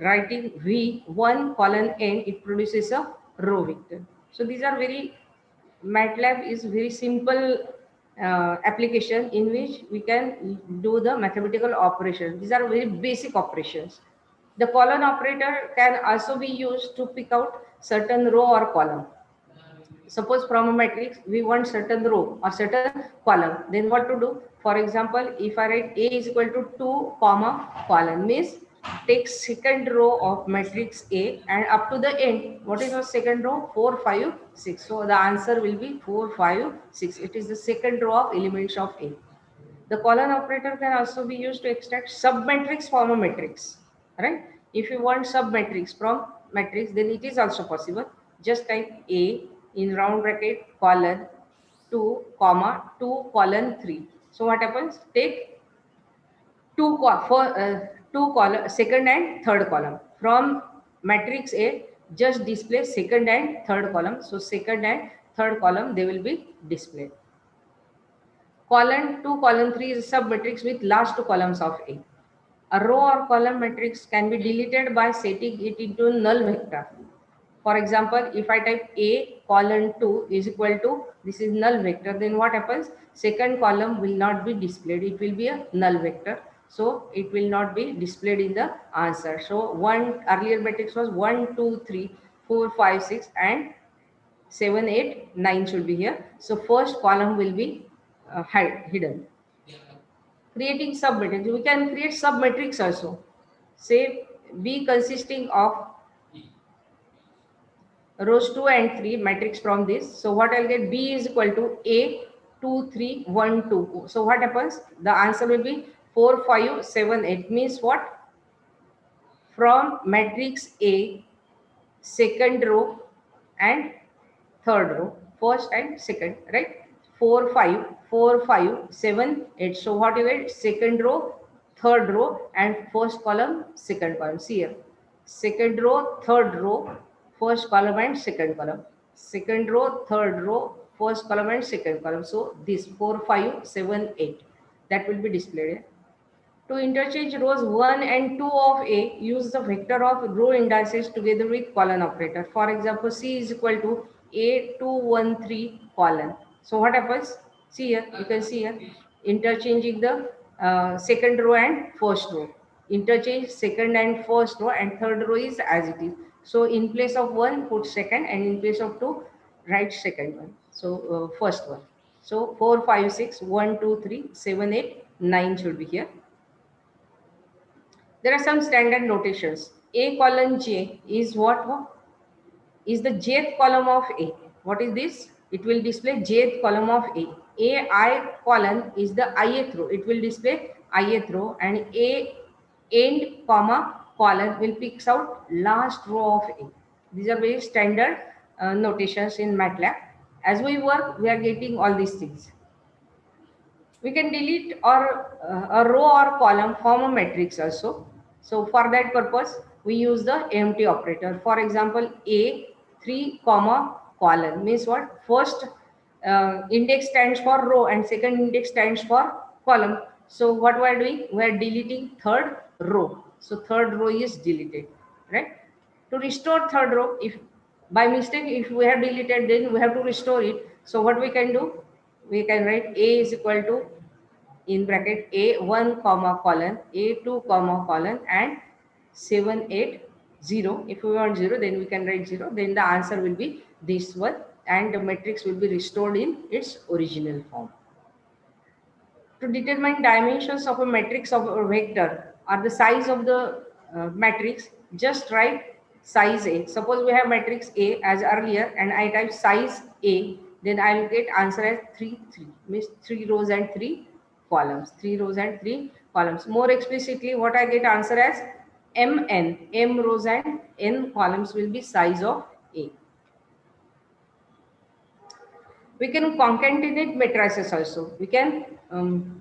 writing V1 colon n, it produces a row vector. So these are very, MATLAB is very simple application in which we can do the mathematical operations. These are very basic operations. The colon operator can also be used to pick out certain row or column. Suppose from a matrix we want certain row or certain column, then what to do? For example, if I write A is equal to 2 comma column, means take second row of matrix A and up to the end, what is the second row? 4, 5, 6. So the answer will be 4, 5, 6. It is the second row of elements of A. The colon operator can also be used to extract submatrix from a matrix, right? If you want submatrix from matrix, then it is also possible. Just type A in round bracket colon 2 comma 2 colon 3. So what happens? Take two column, second and third column. From matrix A, just display second and third column. So second and third column, they will be displayed. Column 2, column 3 is sub matrix with last two columns of A. A row or column matrix can be deleted by setting it into null vector. For example, if I type A column 2 is equal to, this is null vector, then what happens? Second column will not be displayed. It will be a null vector. So it will not be displayed in the answer. So one earlier matrix was 1, 2, 3, 4, 5, 6 and 7, 8, 9 should be here. So first column will be hidden. Creating submatrix. We can create submatrix also. Say B consisting of rows 2 and 3 matrix from this. So what I'll get, B is equal to A 2 3 1 2. So what happens? The answer will be 4 5 7 8. Means what? From matrix A, second row and third row, first and second, right? 4 5 4 5 7 8. So what you get? Second row, third row and first column, second column. See here, second row, third row, first column and second column, second row, third row, first column and second column. So this 4 5 7 8, that will be displayed. To interchange rows 1 and 2 of A, use the vector of row indices together with colon operator. For example, C is equal to A213 colon. So what happens? See here, you can see here, interchanging the second row and first row. Interchange second and first row, and third row is as it is. So in place of 1, put second, and in place of 2, write second one. So first one. So 4 5 6 1 2 3 7 8 9 should be here. There are some standard notations. A colon J is what? Is the jth column of A. What is this? It will display jth column of A. I colon is the ith row. It will display ith row, and A end comma colon will picks out last row of A. These are very standard notations in MATLAB. As we work, we are getting all these things. We can delete or a row or column from a matrix also. So for that purpose, we use the empty operator. For example, A 3 comma colon means what? First index stands for row and second index stands for column. So what we are doing? We are deleting third row. So third row is deleted, right? To restore third row, if by mistake if we have deleted, then we have to restore it. So what we can do? We can write A is equal to, in bracket, A1 comma colon, A2 comma colon and 7 8 0. If we want 0, then we can write 0. Then the answer will be this one, and the matrix will be restored in its original form. To determine dimensions of a matrix of a vector or the size of the matrix, just write size A. Suppose we have matrix A as earlier, and I type size A, then I will get answer as 3 3, means 3 rows and 3 columns. 3 rows and 3 columns. More explicitly, what I get answer as MN, M rows and N columns will be size of A. We can concatenate matrices also. We can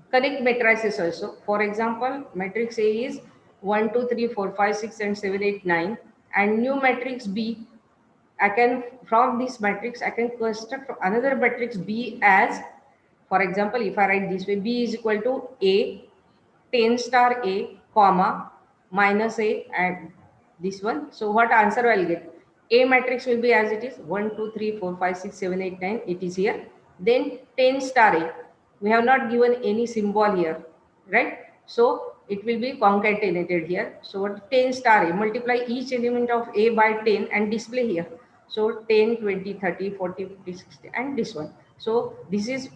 connect matrices also. For example, matrix A is 1 2 3 4 5 6 and 7 8 9, and new matrix B, I can, from this matrix I can construct another matrix B as, for example, if I write this way, B is equal to A 10 star A comma minus A and this one. So what answer I'll get? A matrix will be as it is, 1 2 3 4 5 6 7 8 9, it is here. Then 10 star A, we have not given any symbol here, right? So it will be concatenated here. So what? 10 star A, multiply each element of A by 10 and display here. So 10 20 30 40 50 60 and this one. So this is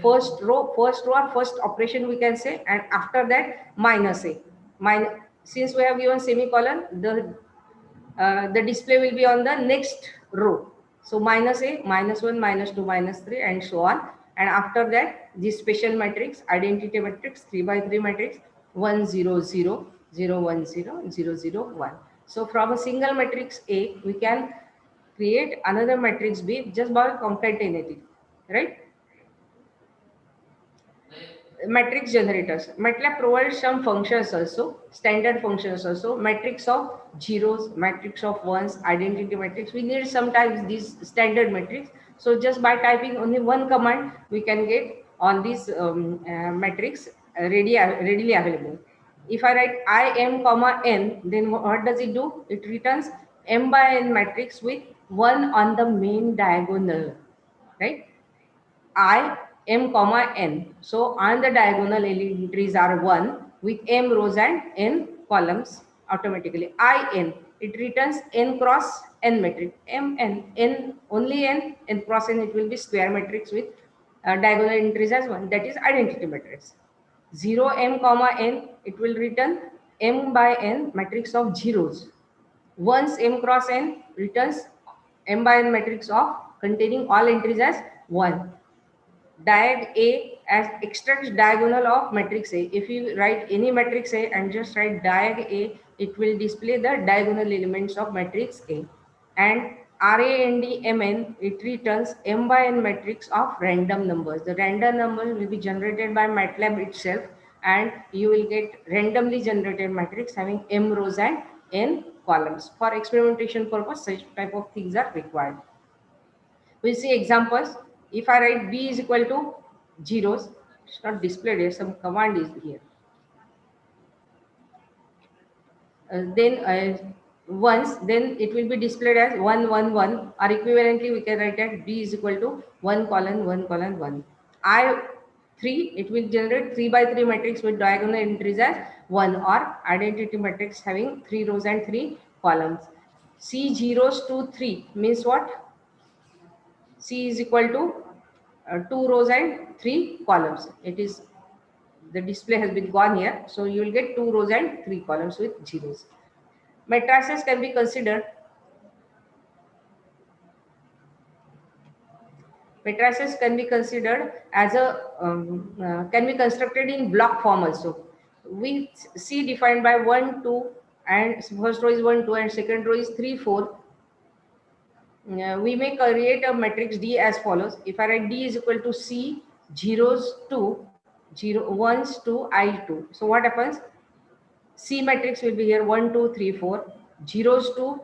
first row or first operation we can say, and after that minus A. Since we have given semicolon, the display will be on the next row. So minus A, minus 1, minus 2, minus 3 and so on. And after that, this special matrix, identity matrix, 3 by 3 matrix, 1 0 0 0 1 0 0 0 1. So from a single matrix A, we can create another matrix B just by concatenating, right? matrix generators. MATLAB provides some functions also, standard functions also, matrix of zeros, matrix of ones, identity matrix. We need sometimes these standard matrix. So just by typing only one command, we can get all these matrix readily available. If I write im comma n, then what does it do? It returns m by n matrix with 1 on the main diagonal, right? I m comma n. So on the diagonal entries are 1 with m rows and n columns automatically. I n, it returns n cross n matrix. M n only n cross n, it will be square matrix with diagonal entries as 1. That is identity matrix. 0 m comma n, it will return m by n matrix of zeros. Once m cross n returns m by n matrix of containing all entries as 1. Diag A as extracts diagonal of matrix A. If you write any matrix A and just write diag A, it will display the diagonal elements of matrix A. And RAND-MN, it returns m by n matrix of random numbers. The random numbers will be generated by MATLAB itself, and you will get randomly generated matrix having m rows and n columns. For experimentation purpose, such type of things are required. We'll see examples. If I write b is equal to zeros, it's not displayed here, some command is here. Then once, then it will be displayed as 1 1 1, or equivalently we can write that b is equal to 1 colon 1 colon 1. I 3, it will generate 3 by 3 matrix with diagonal entries as 1, or identity matrix having 3 rows and 3 columns. C zeros to 3 means what? C is equal to 2 rows and 3 columns. It is, the display has been gone here, so you will get 2 rows and 3 columns with zeros. Matrices can be considered. Matrices can be considered as a can be constructed in block form also. We C defined by 1 2, and first row is 1 2 and second row is 3 4. We may create a matrix D as follows. If I write D is equal to C zeros to 0 ones to I2. So what happens? C matrix will be here 1 2 3 4, zeros to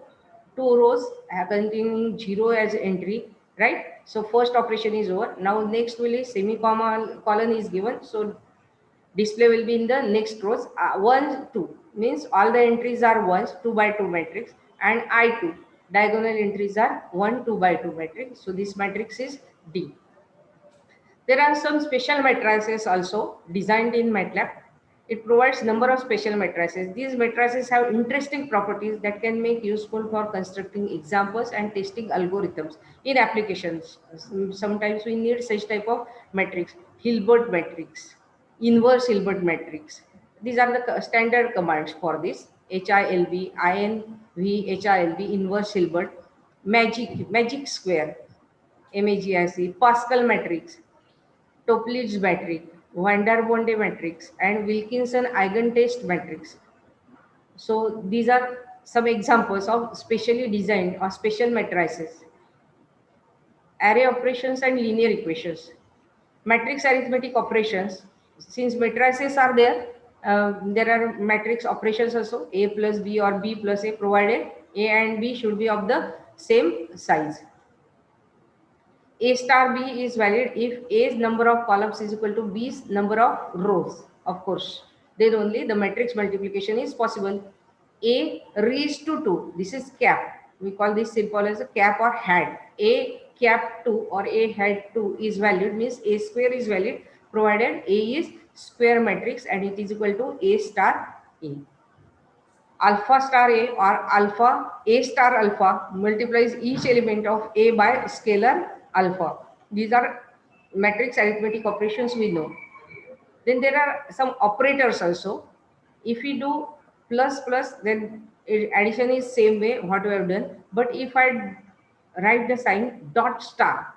2 rows containing 0 as entry, right? So first operation is over. Now next will is semicolon is given. So display will be in the next rows. 1 2 means all the entries are ones, 2 by 2 matrix, and I2 diagonal entries are 1 2 by 2 matrix. So this matrix is D. There are some special matrices also designed in MATLAB. It provides number of special matrices. These matrices have interesting properties that can make useful for constructing examples and testing algorithms in applications. Sometimes we need such type of matrix. Hilbert matrix, inverse Hilbert matrix. These are the standard commands for this. HILB, INV, HILB, inverse Hilbert, magic square, MAGIC, Pascal matrix, Toeplitz matrix, Van der Bonde matrix, and Wilkinson eigentest matrix. So these are some examples of specially designed or special matrices. Array operations and linear equations. Matrix arithmetic operations. Since matrices are there, there are matrix operations also. A plus B or B plus A, provided A and B should be of the same size. A star B is valid if A's number of columns is equal to B's number of rows, of course. Then only the matrix multiplication is possible. A raised to 2, this is cap. We call this symbol as a cap or had. A cap 2 or A had 2 is valid, means A square is valid provided A is square matrix and it is equal to A star A. Alpha star A or alpha A star alpha multiplies each element of A by scalar alpha. These are matrix arithmetic operations we know. Then there are some operators also. If we do plus plus, then addition is same way what we have done. But if I write the sign dot star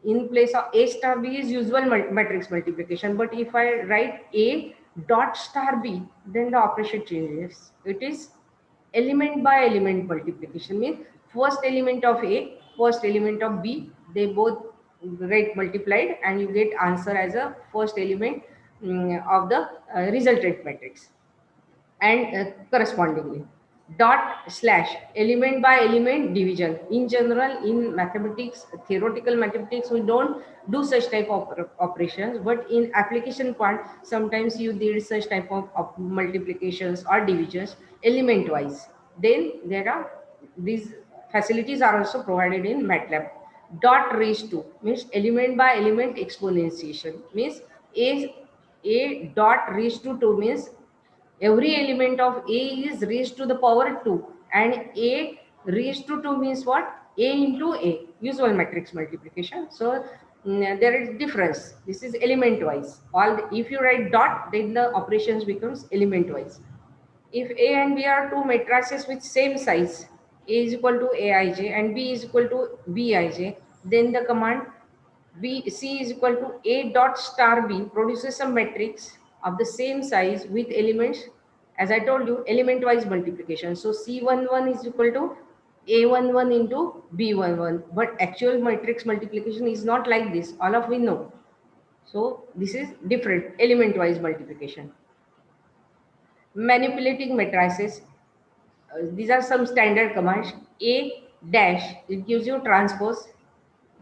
in place of A star B is usual matrix multiplication. But if I write A dot star B, then the operation changes. It is element by element multiplication, means first element of A, first element of B, they both get multiplied and you get answer as a first element of the resultant matrix. And correspondingly dot slash element by element division. In general, in mathematics, theoretical mathematics, we don't do such type of operations, but in application part sometimes you did such type of multiplications or divisions element wise. Then there are these facilities are also provided in MATLAB. Dot raised to means element by element exponentiation, means a dot raised to 2 means every element of a is raised to the power 2, and a raised to 2 means what? A into a, usual matrix multiplication. So there is difference. This is element wise. If you write dot, then the operations becomes element wise. If a and b are two matrices with same size, a is equal to aij and b is equal to bij, then the command C is equal to A dot star B produces a matrix of the same size with elements, as I told you, element wise multiplication. So C11 is equal to A11 into B11, but actual matrix multiplication is not like this, all of we know. So this is different, element wise multiplication. Manipulating matrices, these are some standard commands. A dash, it gives you transpose.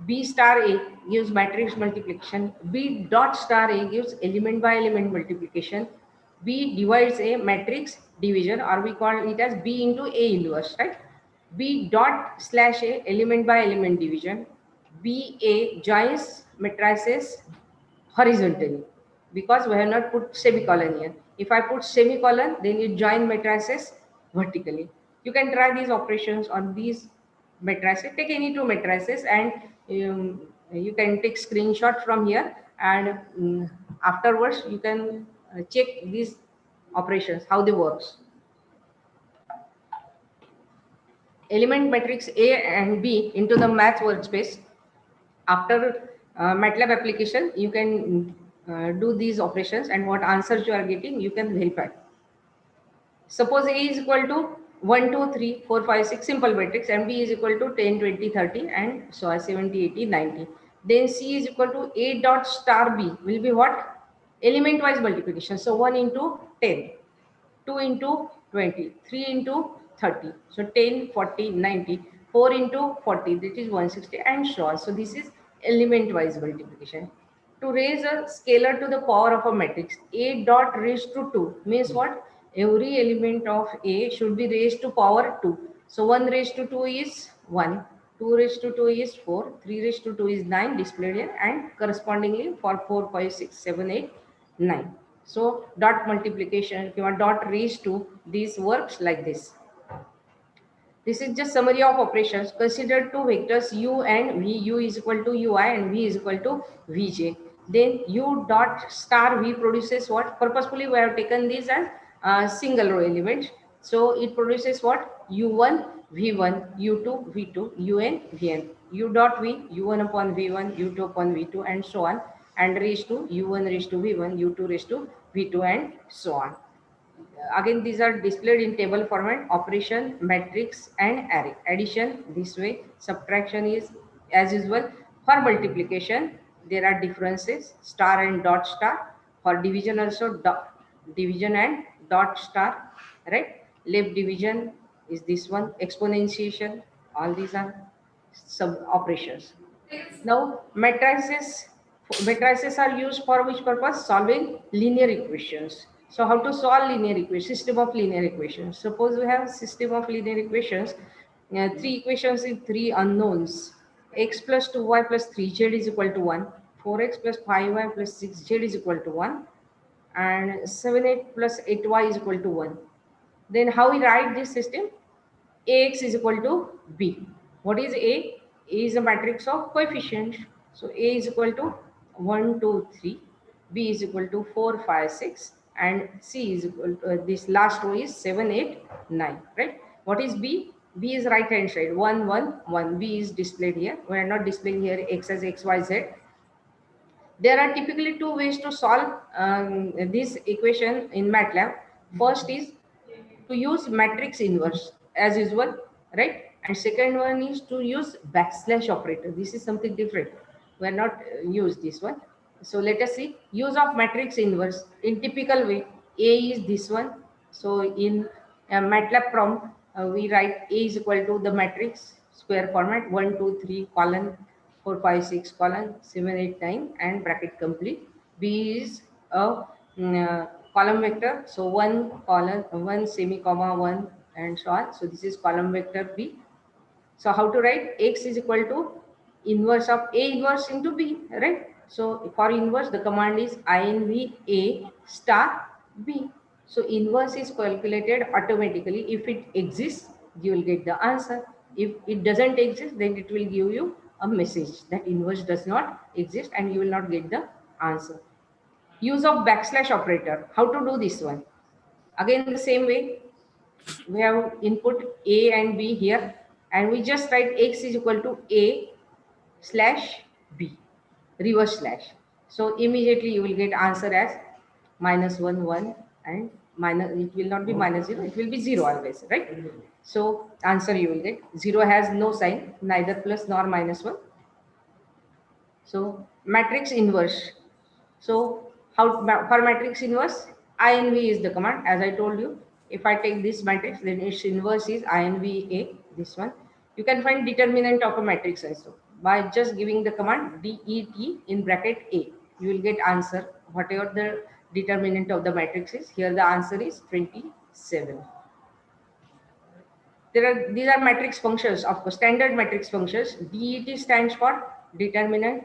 B star A gives matrix multiplication. B dot star A gives element by element multiplication. B divides a matrix division, or we call it as B into A inverse, right? B dot slash A element by element division. B A joins matrices horizontally, because we have not put semicolon here. If I put semicolon, then you join matrices vertically. You can try these operations on these matrices. Take any two matrices and you can take screenshot from here, and afterwards you can check these operations, how they works. Element matrix A and B into the math workspace. After MATLAB application, you can do these operations, and what answers you are getting, you can verify. Suppose A is equal to 1, 2, 3, 4, 5, 6 simple matrix, and B is equal to 10, 20, 30, and so on 70, 80, 90. Then C is equal to A dot star B will be what? Element wise multiplication. So 1 into 10. 2 into 20, 3 into 30. So 10, 40, 90, 4 into 40, that is 160, and so on. So this is element wise multiplication. To raise a scalar to the power of a matrix, A dot raised to 2 means what? Every element of A should be raised to power 2. So 1 raised to 2 is 1, 2 raised to 2 is 4, 3 raised to 2 is 9 displayed here, and correspondingly for 4, 5, 6, 7, 8, 9. So dot multiplication, if you want dot raised to, this works like this. This is just summary of operations. Consider two vectors u and v. U is equal to ui and v is equal to vj. Then u dot star v produces what? Purposefully we have taken this as single row element. So it produces what? u1 v1, u2 v2, un vn. U dot v, u1 upon v1, u2 upon v2, and so on, and raised to u1 raised to v1, u2 raised to v2, and so on. Again, these are displayed in table format. Operation, matrix, and array. Addition this way. Subtraction is as usual. For multiplication, there are differences, star and dot star. For division also, division and dot star, right? Left division is this one. Exponentiation, all these are sub operations. Now matrices are used for which purpose? Solving linear equations. So how to solve linear equations? System of linear equations. Suppose we have system of linear equations, three equations in three unknowns. X plus 2y plus 3z is equal to 1. 4x plus 5y plus 6z is equal to 1. And 7x plus 8y is equal to 1. Then how we write this system? Ax is equal to b. What is A? A is a matrix of coefficients. So A is equal to 1, 2, 3. B is equal to 4, 5, 6. And C is equal to, this last row is 7, 8, 9. Right? What is B? B is right hand side. 1, 1, 1. B is displayed here. We are not displaying here X as X, Y, Z. There are typically two ways to solve this equation in MATLAB. First is to use matrix inverse as usual, right? And second one is to use backslash operator. This is something different. We are not use this one. So let us see use of matrix inverse in typical way. A is this one. So in MATLAB prompt, we write A is equal to the matrix square format 1, 2, 3 colon 4, 5, 6 colon 7, 8, 9 and bracket complete. B is a column vector. So 1 colon 1 semi comma 1 and so on. So this is column vector B. So how to write X is equal to inverse of A inverse into B, right? So for inverse, the command is inv A star B. So inverse is calculated automatically. If it exists, you will get the answer. If it doesn't exist, then it will give you a message that inverse does not exist and you will not get the answer. Use of backslash operator. How to do this one? Again, the same way, we have input A and B here, and we just write X is equal to A slash B, reverse slash. So immediately you will get answer as -1, 1 and minus, it will not be -0, it will be 0 always, right? So answer you will get 0 has no sign, neither plus nor -1. So matrix inverse. So how for matrix inverse, inv is the command. As I told you, if I take this matrix, then its inverse is inv a. This one. You can find determinant of a matrix also by just giving the command det in bracket a. You will get answer whatever the determinant of the matrix is. Here the answer is 27. These are matrix functions, of course, standard matrix functions. Det stands for determinant,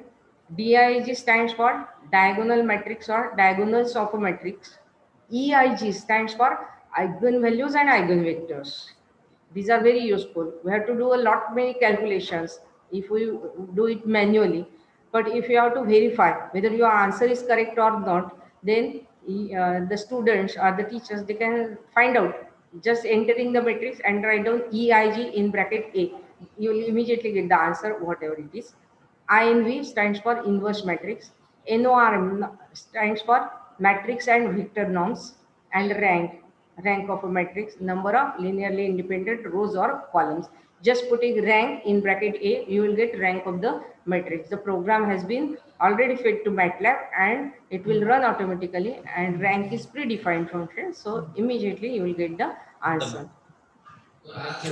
dig stands for diagonal matrix or diagonals of a matrix, eig stands for eigenvalues and eigenvectors. These are very useful. We have to do a lot many calculations if we do it manually, but if you have to verify whether your answer is correct or not, then the students or the teachers, they can find out just entering the matrix and write down eig in bracket a. You will immediately get the answer whatever it is. INV stands for inverse matrix. NORM stands for matrix and vector norms. And rank of a matrix, number of linearly independent rows or columns. Just putting rank in bracket A, you will get rank of the matrix. The program has been already fed to MATLAB and it will run automatically, and rank is predefined function. So immediately you will get the answer.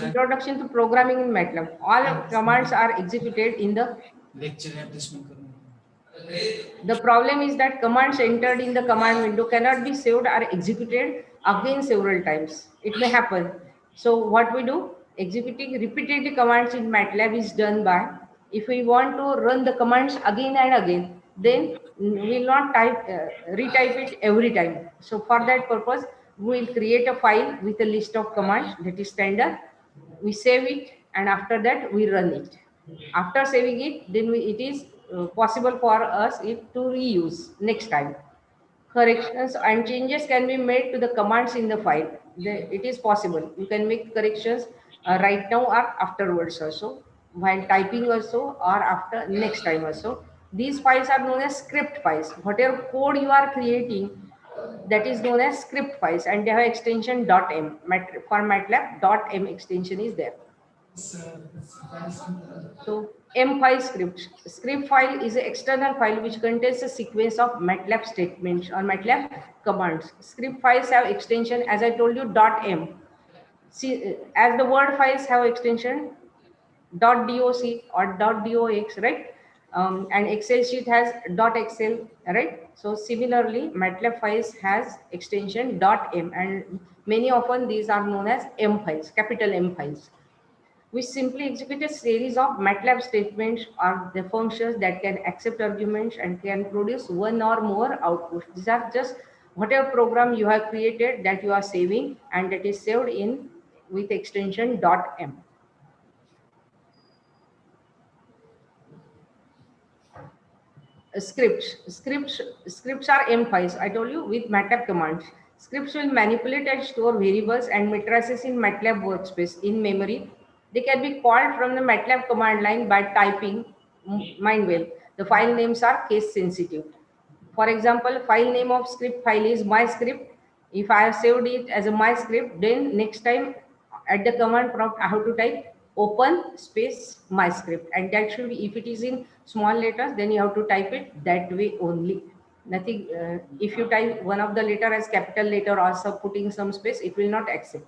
Introduction to programming in MATLAB. All commands are executed in the lecture है तो इसमें करूँगा. The problem is that commands entered in the command window cannot be saved or executed again several times. It may happen. So what we do, executing repeatedly commands in MATLAB is done by, if we want to run the commands again and again, then we will not retype it every time. So for that purpose, we will create a file with a list of commands that is standard. We save it and after that we run it. After saving it, then it is possible for us it to reuse next time. Corrections and changes can be made to the commands in the file. It is possible. You can make corrections right now or afterwards also, while typing also or after next time also. These files are known as script files. Whatever code you are creating, that is known as script files, and they have extension .m. For MATLAB, .m extension is there. So M file script. Script file is an external file which contains a sequence of MATLAB statements or MATLAB commands. Script files have extension, as I told you, .m. See, as the word files have extension .doc or .dox, right? And Excel sheet has .xl, right? So similarly, MATLAB files has extension .m, and many often these are known as M files, capital M files. We simply execute a series of MATLAB statements or the functions that can accept arguments and can produce one or more outputs. These are just whatever program you have created that you are saving, and that is saved in with extension .m. Scripts are M files. I told you, with MATLAB commands. Scripts will manipulate and store variables and matrices in MATLAB workspace in memory. They can be called from the MATLAB command line by typing. Mind well, the file names are case sensitive. For example, file name of script file is my script. If I have saved it as a my script, then next time at the command prompt I have to type open space my script, and that should be, if it is in small letters, then you have to type it that way only. Nothing, if you type one of the letter as capital letter or some putting some space, it will not accept.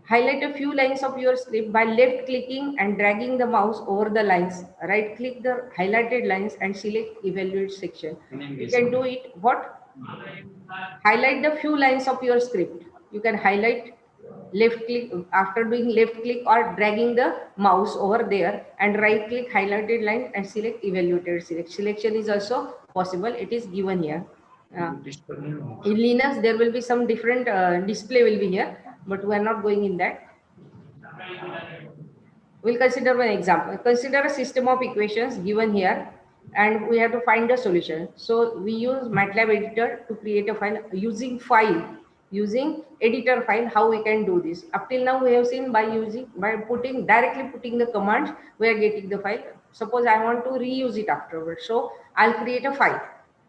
Highlight a few lines of your script by left clicking and dragging the mouse over the lines. Right click the highlighted lines and select evaluate section. You can do it what? Highlight the few lines of your script. You can highlight, left click, after doing left click or dragging the mouse over there, and right click highlighted line and select evaluated select. Selection is also possible. It is given here. In Linux, there will be some different display will be here, but we are not going in that. We'll consider one example. Consider a system of equations given here, and we have to find the solution. So we use MATLAB editor to create a file using editor file. How we can do this? Up till now we have seen by directly putting the commands, we are getting the file. Suppose I want to reuse it afterwards, so I'll create a file.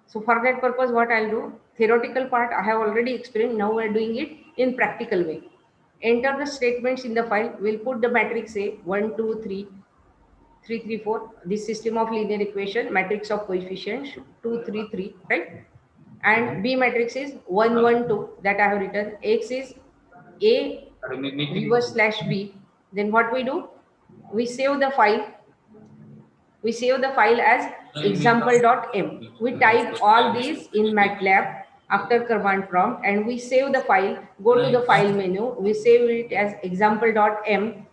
So for that purpose, what I'll do, theoretical part I have already explained. Now we're doing it in practical way. Enter the statements in the file. We'll put the matrix A 1, 2, 3, 3, 3, 4. This system of linear equation, matrix of coefficients 2, 3, 3, right? And B matrix is 1, 1, 2 that I have written. X is A reverse slash B. Then what we do? We save the file. We save the file as example.m. We type all these in MATLAB after command prompt, and we save the file. Go to the file menu. We save it as example.m.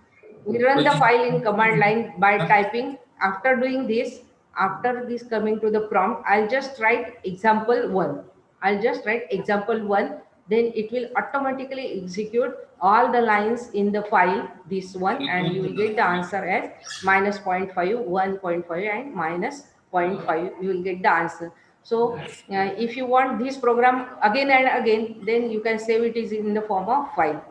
We run the file in command line by typing. After doing this, after this coming to the prompt, I'll just write example1. I'll just write example1. Then it will automatically execute all the lines in the file, this one, and you will get the answer as minus 0.5, 1.5, and minus 0.5. You will get the answer. So if you want this program again and again, then you can save it is in the form of file.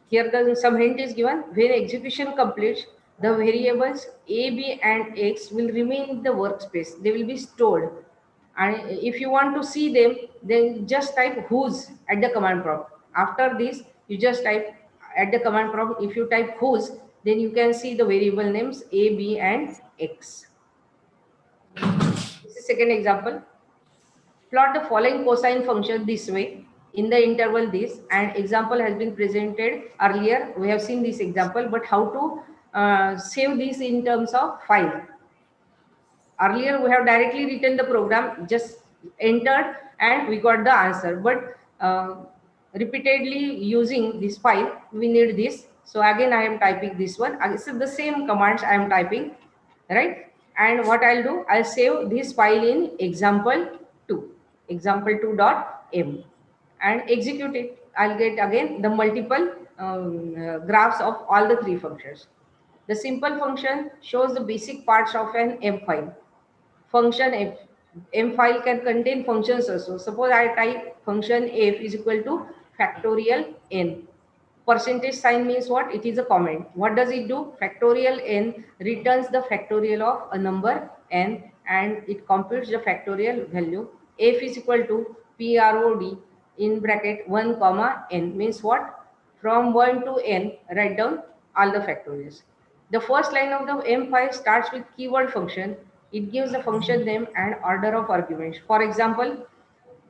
Here some hint is given. When execution completes, the variables a, b, and x will remain in the workspace. They will be stored. And if you want to see them, then just type whose at the command prompt. After this, you just type at the command prompt. If you type whose, then you can see the variable names a, b, and x. This is second example. Plot the following cosine function this way in the interval this, and example has been presented earlier. We have seen this example, but how to save this in terms of file. Earlier we have directly written the program, just entered and we got the answer, but repeatedly using this file we need this. So again I am typing this one. This is the same commands I am typing, right? And what I'll do, I'll save this file in example2, example2.m, and execute it. I'll get again the multiple graphs of all the three functions. The simple function shows the basic parts of an M file. Function f, M file can contain functions also. Suppose I type function f is equal to factorial n. Percentage sign means what? It is a comment. What does it do? Factorial n returns the factorial of a number n, and it computes the factorial value. F is equal to prod in bracket 1 comma n means what? From 1 to n, write down all the factorials. The first line of the M file starts with keyword function. It gives the function name and order of arguments. For example,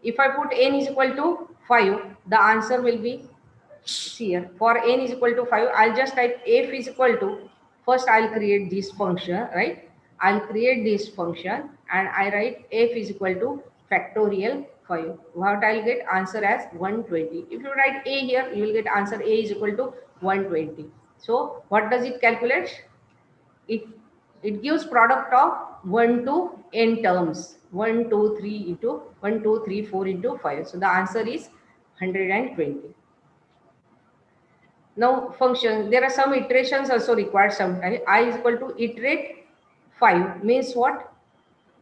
if I put n is equal to 5, the answer will be, see here, for n is equal to 5, I'll just type f is equal to, first I'll create this function, right? I'll create this function and I write f is equal to factorial 5. What I'll get? Answer as 120. If you write a here, you will get answer a is equal to 120. So what does it calculate? It gives product of 1 to n terms. 1, 2, 3 into 1, 2, 3, 4 into 5. So the answer is 120. Now function, there are some iterations also required sometimes. I is equal to iterate 5 means what?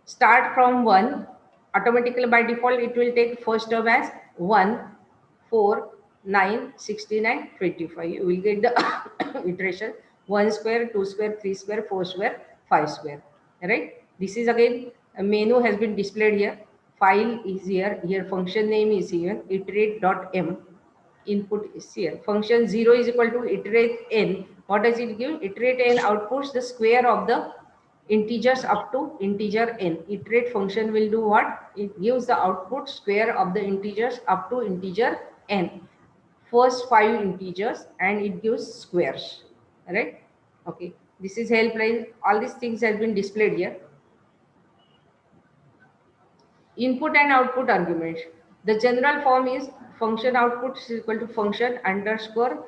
Start from 1. Automatically by default it will take first term as 1, 4, 9, 16 and 25. You will get the iteration 1 square, 2 square, 3 square, 4 square, 5 square. Right? This is again a menu has been displayed here. File is here. Here function name is here. Iterate.m. Input is here. Function 0 is equal to iterate n What does it give? Iterate n outputs the square of the integers up to integer n. Iterate function will do what? It gives the output square of the integers up to integer n. First 5 integers, and it gives squares. Right? Okay. This is helpline. All these things have been displayed here. Input and output arguments. The general form is function output is equal to function underscore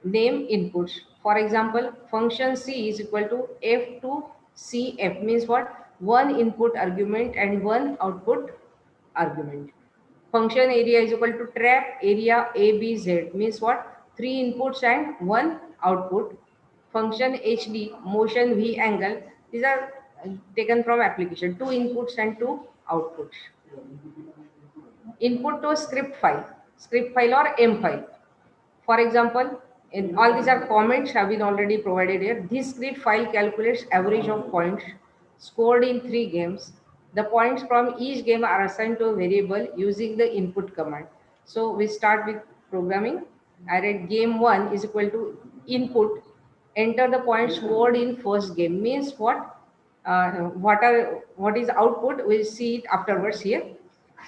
name inputs. For example, function C is equal to F to CF means what? One input argument and one output argument. Function area is equal to trap area ABZ means what? Three inputs and one output. Function HD motion V angle, these are taken from application, two inputs and two outputs. Input to a script file or M file. For example, in all these are comments have been already provided here. This script file calculates average of points scored in 3 games. The points from each game are assigned to a variable using the input command. So we start with programming. I read game 1 is equal to input. Enter the points scored in first game. Means what? What is output? We'll see it afterwards here.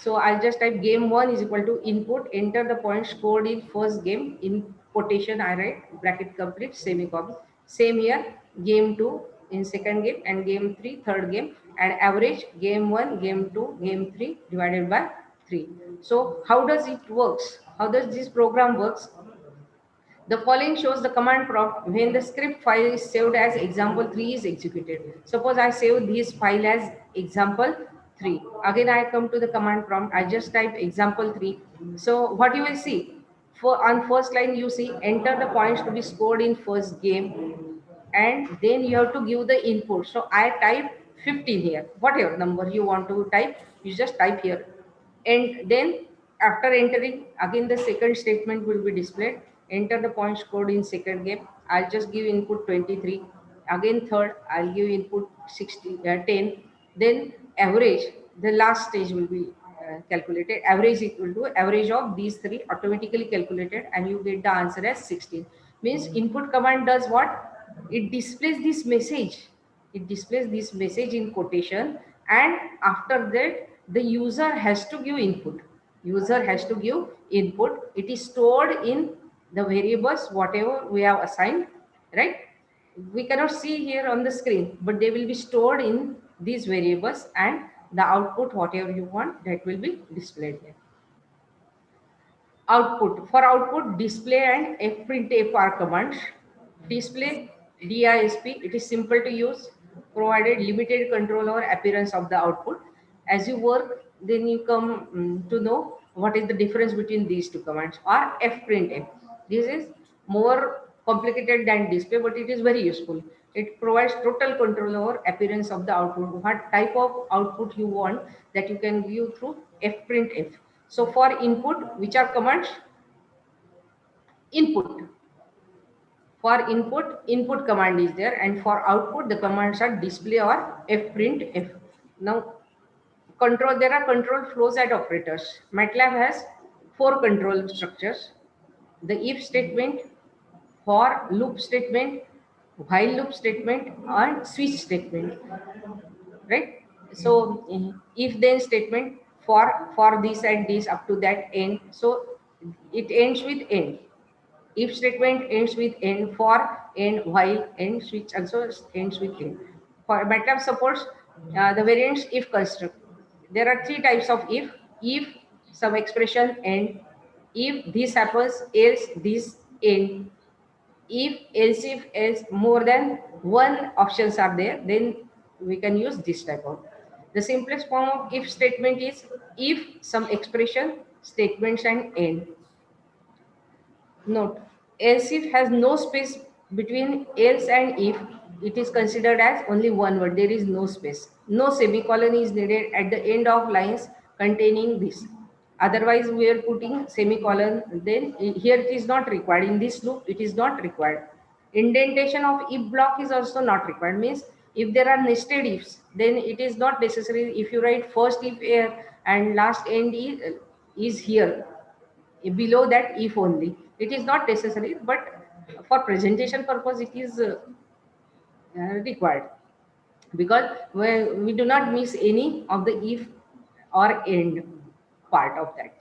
So I'll just type game 1 is equal to input, enter the points scored in first game, in quotation I write, bracket complete, semicolon. Same here, game 2 in second game, and game 3 third game, and average game 1, game 2, game 3 divided by 3. So how does it works? How does this program works? The following shows the command prompt when the script file is saved as example3 is executed. Suppose I save this file as example3. Again, I come to the command prompt. I just type example3. So what you will see, for on first line, you see enter the points to be scored in first game, and then you have to give the input. So I type 15 here. Whatever number you want to type, you just type here. And then after entering, again the second statement will be displayed. Enter the point scored in second game. I'll just give input 23. Again third, I'll give input 10. Then average, the last stage will be calculated. Average equal to average of these three automatically calculated, and you get the answer as 16. Means input command does what? It displays this message. It displays this message in quotation, and after that the user has to give input. User has to give input. It is stored in the variables whatever we have assigned, right? We cannot see here on the screen, but they will be stored in these variables, and the output whatever you want, that will be displayed here. Output, for output, display and fprintf are commands. Display DISP, it is simple to use, provided limited control over appearance of the output. As you work, then you come to know what is the difference between these two commands. Or fprintf, this is more complicated than display, but it is very useful. It provides total control over appearance of the output, what type of output you want, that you can view through fprintf. So for input, which are commands? Input. For input, input command is there, and for output, the commands are display or fprintf. Now, control, there are control flows and operators. MATLAB has 4 control structures: the if statement, for loop statement, while loop statement, and switch statement. Right? So if then statement, for this and this up to that end. So it ends with end. If statement ends with end, for end, while end, switch also ends with end. For MATLAB supports the variants if construct. There are 3 types of if some expression end, if this happens, else this end. If else more than one options are there, then we can use this type of. The simplest form of if statement is if some expression, statements, and end. Note, else if has no space between else and if. It is considered as only one word. There is no space. No semicolon is needed at the end of lines containing this. Otherwise, we are putting semicolon. Then here it is not required. In this loop, it is not required. Indentation of if block is also not required. Means if there are nested ifs, then it is not necessary. If you write first if here and last end is here, below that if only, it is not necessary, but for presentation purpose it is required, because we do not miss any of the if or end part of that.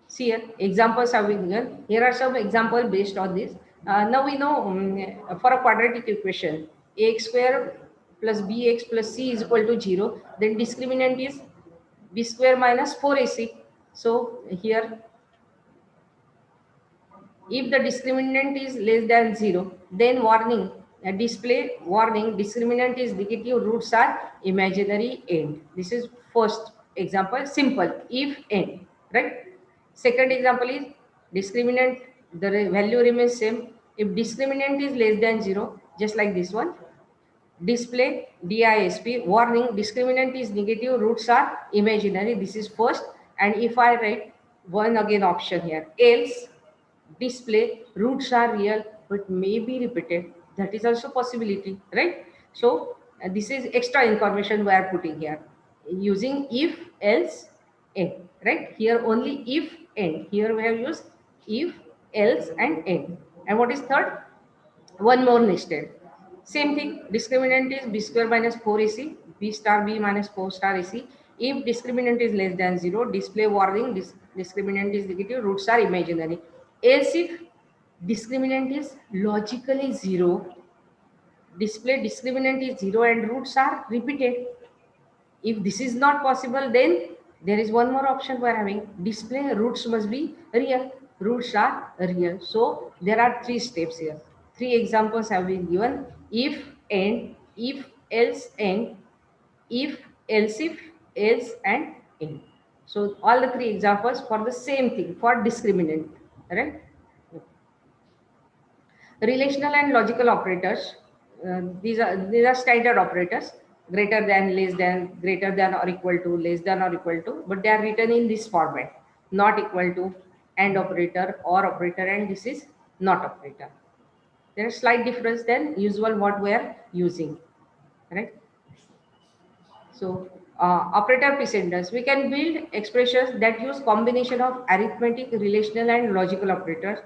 See here, examples have been given. Here are some examples based on this. Now we know for a quadratic equation, ax square plus bx plus c is equal to 0. Then discriminant is b square minus 4ac. So here, if the discriminant is less than 0, then warning, display warning, discriminant is negative, roots are imaginary end. This is first example, simple, if end, right? Second example is discriminant, the value remains same. If discriminant is less than 0, just like this one, display disp warning, discriminant is negative, roots are imaginary. This is first. And if I write one again option here, else display roots are real but may be repeated, that is also possibility, right? So this is extra information we are putting here using if else end, right? Here only if end, here we have used if else and end. And what is third? One more nested. Same thing, discriminant is b square minus 4ac, b star b minus 4 star ac. If discriminant is less than 0, display warning, discriminant is negative, roots are imaginary. Else if discriminant is logically 0, display discriminant is 0 and roots are repeated. If this is not possible, then there is one more option we are having, display roots must be real, roots are real. So there are three steps here. Three examples have been given: if and, if else and, if else if, else and end. So all the three examples for the same thing, for discriminant, right? Relational and logical operators, these are standard operators, greater than, less than, greater than or equal to, less than or equal to, but they are written in this format: not equal to, and operator, or operator, and this is not operator. There is slight difference than usual what we are using, right? So operator precedence, we can build expressions that use combination of arithmetic, relational and logical operators.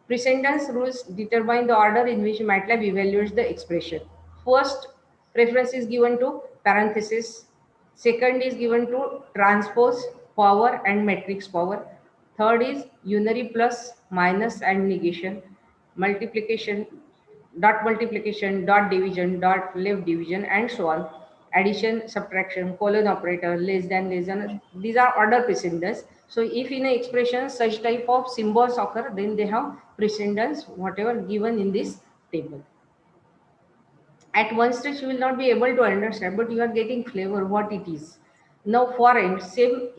Precedence rules determine the order in which MATLAB evaluates the expression. First, preference is given to parenthesis. Second is given to transpose, power and matrix power. Third is unary, plus, minus and negation, multiplication, dot multiplication, dot division, dot left division, and so on. Addition, subtraction, colon operator, less than, less than. These are order precedence. So if in an expression such type of symbols occur, then they have precedence, whatever given in this table. At one stage you will not be able to understand, but you are getting flavor what it is. Now for end, same,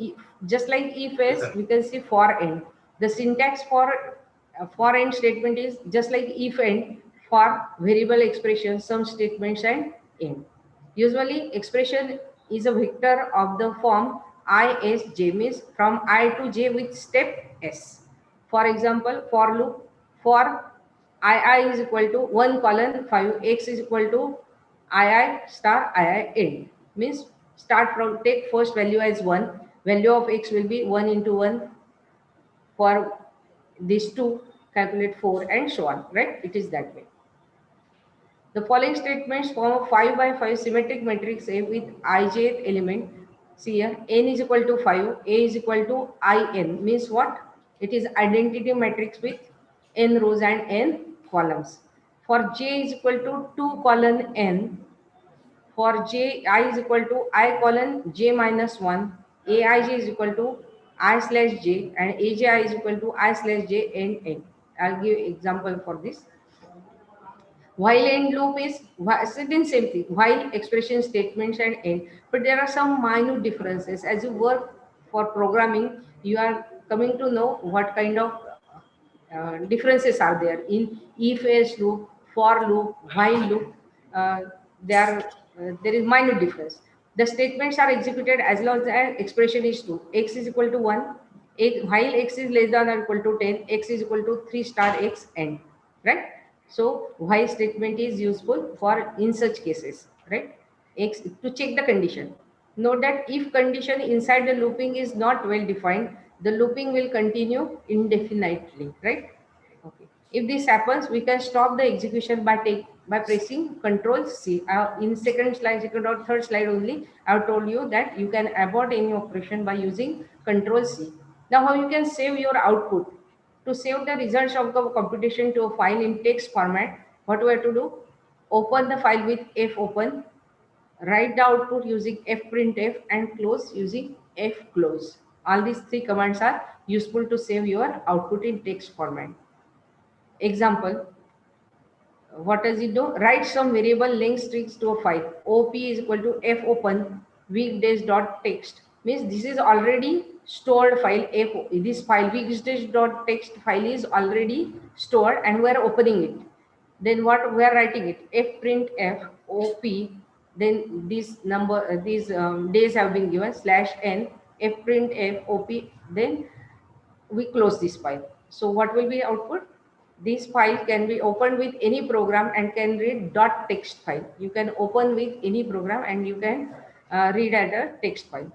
just like if else, we can see for end. The syntax for end statement is just like if end for variable expression, some statements and end. Usually expression is a vector of the form I, S, J, means from I to J with step S. For example, for loop, for I is equal to 1 colon 5, X is equal to II star II end. Means start from, take first value as 1, value of X will be 1 into 1, for these two calculate 4 and so on, right? It is that way. The following statements form a 5 by 5 symmetric matrix A with ijth element. See here, n is equal to 5, A is equal to in, means what? It is identity matrix with n rows and n columns. For j is equal to 2 colon n, for j I is equal to I colon j minus 1, aij is equal to I slash j, and aj is equal to I slash j and n. I'll give example for this. While end loop is same thing, while expression statements and end, but there are some minute differences. As you work for programming, you are coming to know what kind of differences are there in if else loop, for loop, while loop. There is minute difference. The statements are executed as long as the expression is true. X is equal to 1, while X is less than or equal to 10, X is equal to 3 star X end, right? So while statement is useful for in such cases, right? X to check the condition. Note that if condition inside the looping is not well defined, the looping will continue indefinitely, right? Okay. If this happens, we can stop the execution by pressing Control C. In second or third slide only, I have told you that you can abort any operation by using Control C. Now, how you can save your output? To save the results of the computation to a file in text format, what we have to do? Open the file with fopen, write the output using fprintf, and close using fclose. All these three commands are useful to save your output in text format. Example, what does it do? Write some variable length strings to a file. OP is equal to fopen weekdays.txt. Means this is already stored file. This file weekdays.txt file is already stored and we are opening it. Then what we are writing it? fprintf op. Then this number, these days have been given /n fprintf op. Then we close this file. So what will be output? This file can be opened with any program and can read .text file. You can open with any program and you can read at a text file.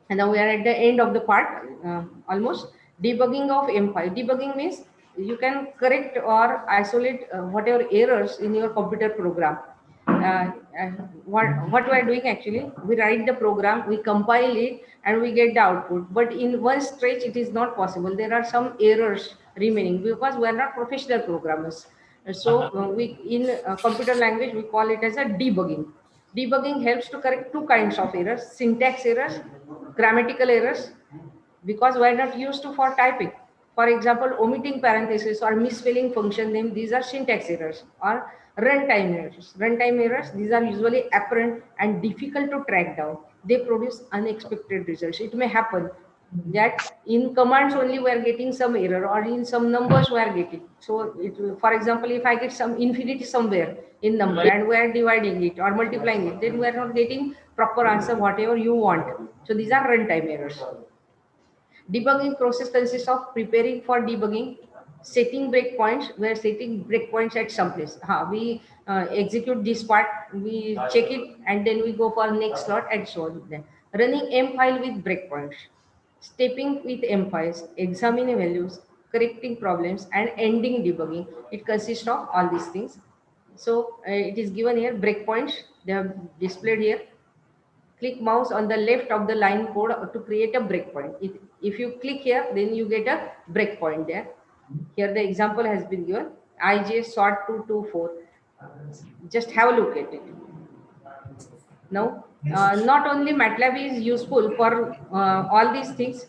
And now we are at the end of the part, almost. Debugging of M file. Debugging means you can correct or isolate whatever errors in your computer program. What we are doing actually, we write the program, we compile it, and we get the output. But in one stretch, it is not possible. There are some errors remaining because we are not professional programmers. So we in computer language we call it as a debugging. Debugging helps to correct two kinds of errors: syntax errors, grammatical errors, because we are not used to for typing. For example, omitting parentheses or misspelling function name, these are syntax errors. Or runtime errors. Runtime errors, these are usually apparent and difficult to track down. They produce unexpected results. It may happen that in commands only we are getting some error, or in some numbers we are getting. So, for example, if I get some infinity somewhere in number and we are dividing it or multiplying it, then we are not getting proper answer whatever you want. So these are runtime errors. Debugging process consists of preparing for debugging, setting breakpoints. We are setting breakpoints at some place. We execute this part, we check it, and then we go for next slot and so on. Then running M file with breakpoints, stepping with M files, examining values, correcting problems, and ending debugging. It consists of all these things. So it is given here breakpoints. They are displayed here. Click mouse on the left of the line code to create a breakpoint. If you click here, then you get a breakpoint there. Here the example has been given, IJ sort 224. Just have a look at it. Now, not only MATLAB is useful for all these things,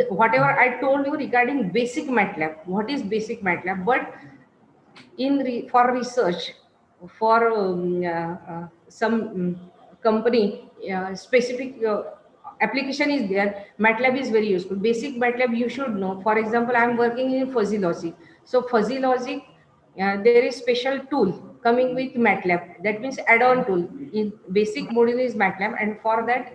whatever I told you regarding basic MATLAB, what is basic MATLAB, but for research, for some company specific application is there, MATLAB is very useful. Basic MATLAB you should know. For example, I am working in fuzzy logic. So fuzzy logic, there is special tool coming with MATLAB. That means add-on tool. In basic module is MATLAB, and for that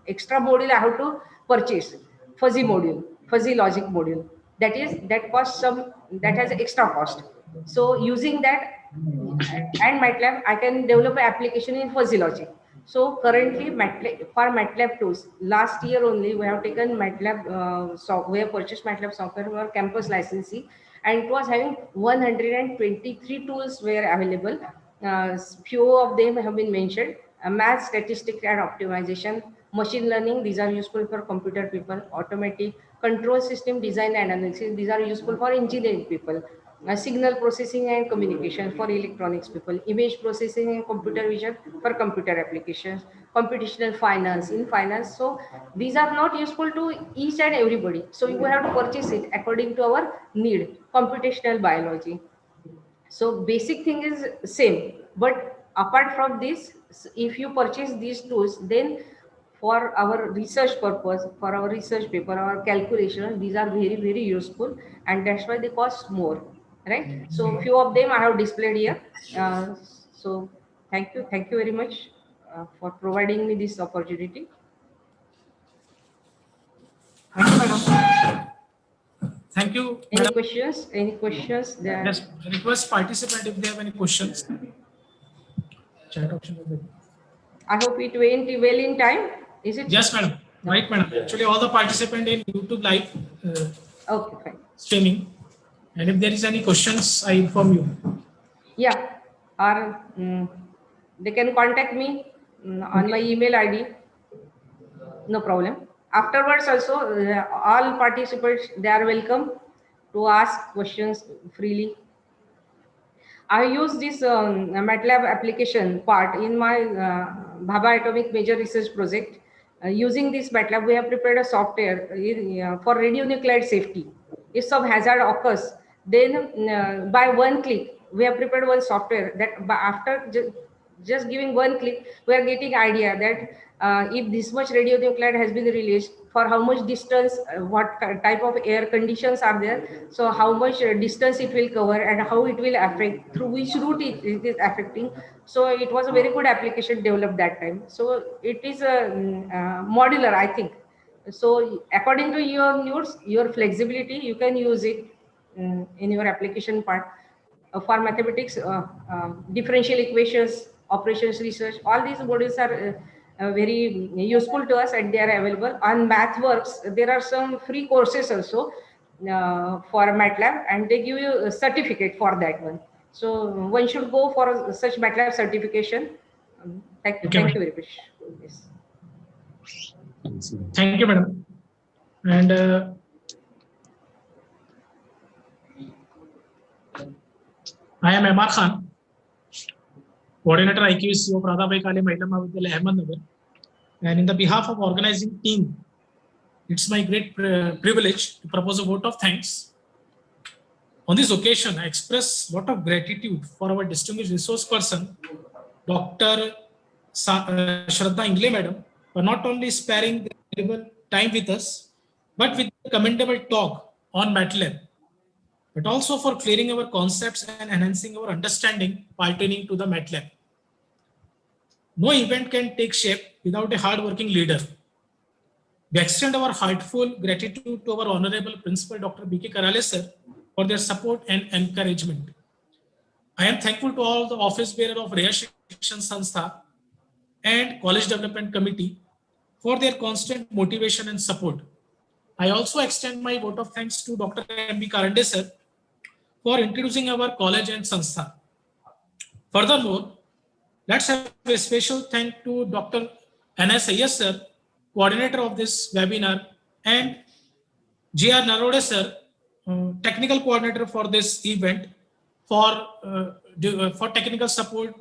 extra module I have to purchase fuzzy module, fuzzy logic module. That costs some, that has extra cost. So using that and MATLAB, I can develop an application in fuzzy logic. So currently for MATLAB tools, last year only we have taken MATLAB we have purchased MATLAB software for campus licensing, and it was having 123 tools were available. Few of them have been mentioned: math, statistics, and optimization, machine learning. These are useful for computer people. Automatic control system design and analysis. These are useful for engineering people. Signal processing and communication for electronics people, image processing and computer vision for computer applications, computational finance in finance. So these are not useful to each and everybody. So you have to purchase it according to our need. Computational biology. So basic thing is same, but apart from this, if you purchase these tools, then for our research purpose, for our research paper, our calculation, these are very, very useful, and that's why they cost more, right? So few of them I have displayed here. So thank you very much for providing me this opportunity. Thank you, madam. Thank you, Any madam. questions? Any questions? There. Yes, request participant if they have any questions. Chat option is there. I hope it went well in time. Is it? Yes, madam. Right, madam. Actually, all the participant in YouTube live Okay, fine. streaming, And if there is any questions, I inform you. Yeah, or they can contact me on my email ID. No problem. Afterwards also, all participants, they are welcome to ask questions freely. I use this MATLAB application part in my Bhabha Atomic Major Research Project. Using this MATLAB, we have prepared a software for radionuclide safety. If some hazard occurs, then by one click, we have prepared one software that after just giving one click, we are getting idea that if this much radionuclide has been released, for how much distance, what type of air conditions are there, so how much distance it will cover and how it will affect, through which route it is affecting. So it was a very good application developed that time. So it is a modular, I think. So according to your needs, your flexibility, you can use it in your application part. For mathematics, differential equations, operations research, all these modules are very useful to us and they are available. On MathWorks, there are some free courses also for MATLAB and they give you a certificate for that one. So one should go for such MATLAB certification. Thank you very much. Yes. Thank you, madam. And I am MR Khan, coordinator IQC of Radhabai Kale Mahila Mahavidyalaya, Ahmednagar. And in the behalf of organizing team, it's my great privilege to propose a vote of thanks. On this occasion, I express a lot of gratitude for our distinguished resource person, Dr. Shraddha Ingle madam, for not only sparing the valuable time with us, but with the commendable talk on MATLAB, but also for clearing our concepts and enhancing our understanding pertaining to the MATLAB. No event can take shape without a hard-working leader. We extend our heartfelt gratitude to our Honorable Principal Dr. B.K. Karale sir for their support and encouragement. I am thankful to all the office bearer of Reha Shikshan Sanstha and College Development Committee for their constant motivation and support. I also extend my vote of thanks to Dr. M.B. Karande sir for introducing our college and Sanstha. Furthermore, let's have a special thank to Dr. N.S. Iyer sir, coordinator of this webinar, and G.R. Narode sir, technical coordinator for this event, for technical support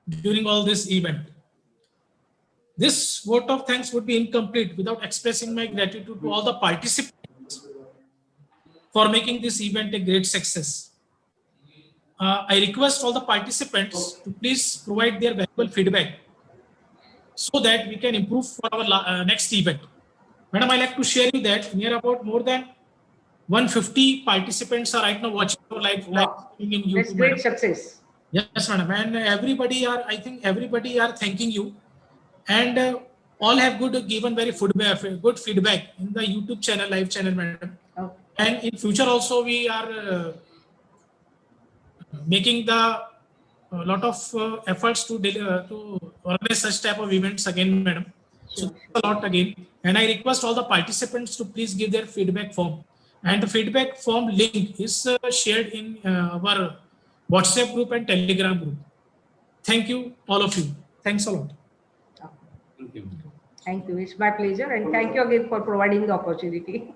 during all this event. This vote of thanks would be incomplete without expressing my gratitude to all the participants for making this event a great success. I request all the participants to please provide their valuable feedback so that we can improve for our next event. Madam, I like to share you that near about more than 150 participants are right now watching our live streaming in YouTube. That's great madam. success. Yes, madam, and I think everybody are thanking you, and all have given very good feedback in the YouTube channel, live channel, madam. Okay. And in future also we are making the lot of efforts to organize such type of events again, madam. So Sure. a lot again, and I request all the participants to please give their feedback form, and the feedback form link is shared in our WhatsApp group and Telegram group. Thank you, all of you. Thanks a lot. Thank you. Thank you. It's my pleasure. And thank you again for providing the opportunity.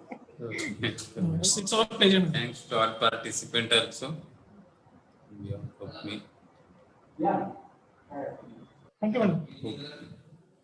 It's our pleasure, madam. Thanks to all participants also. On behalf of me. Thank you, madam. Okay.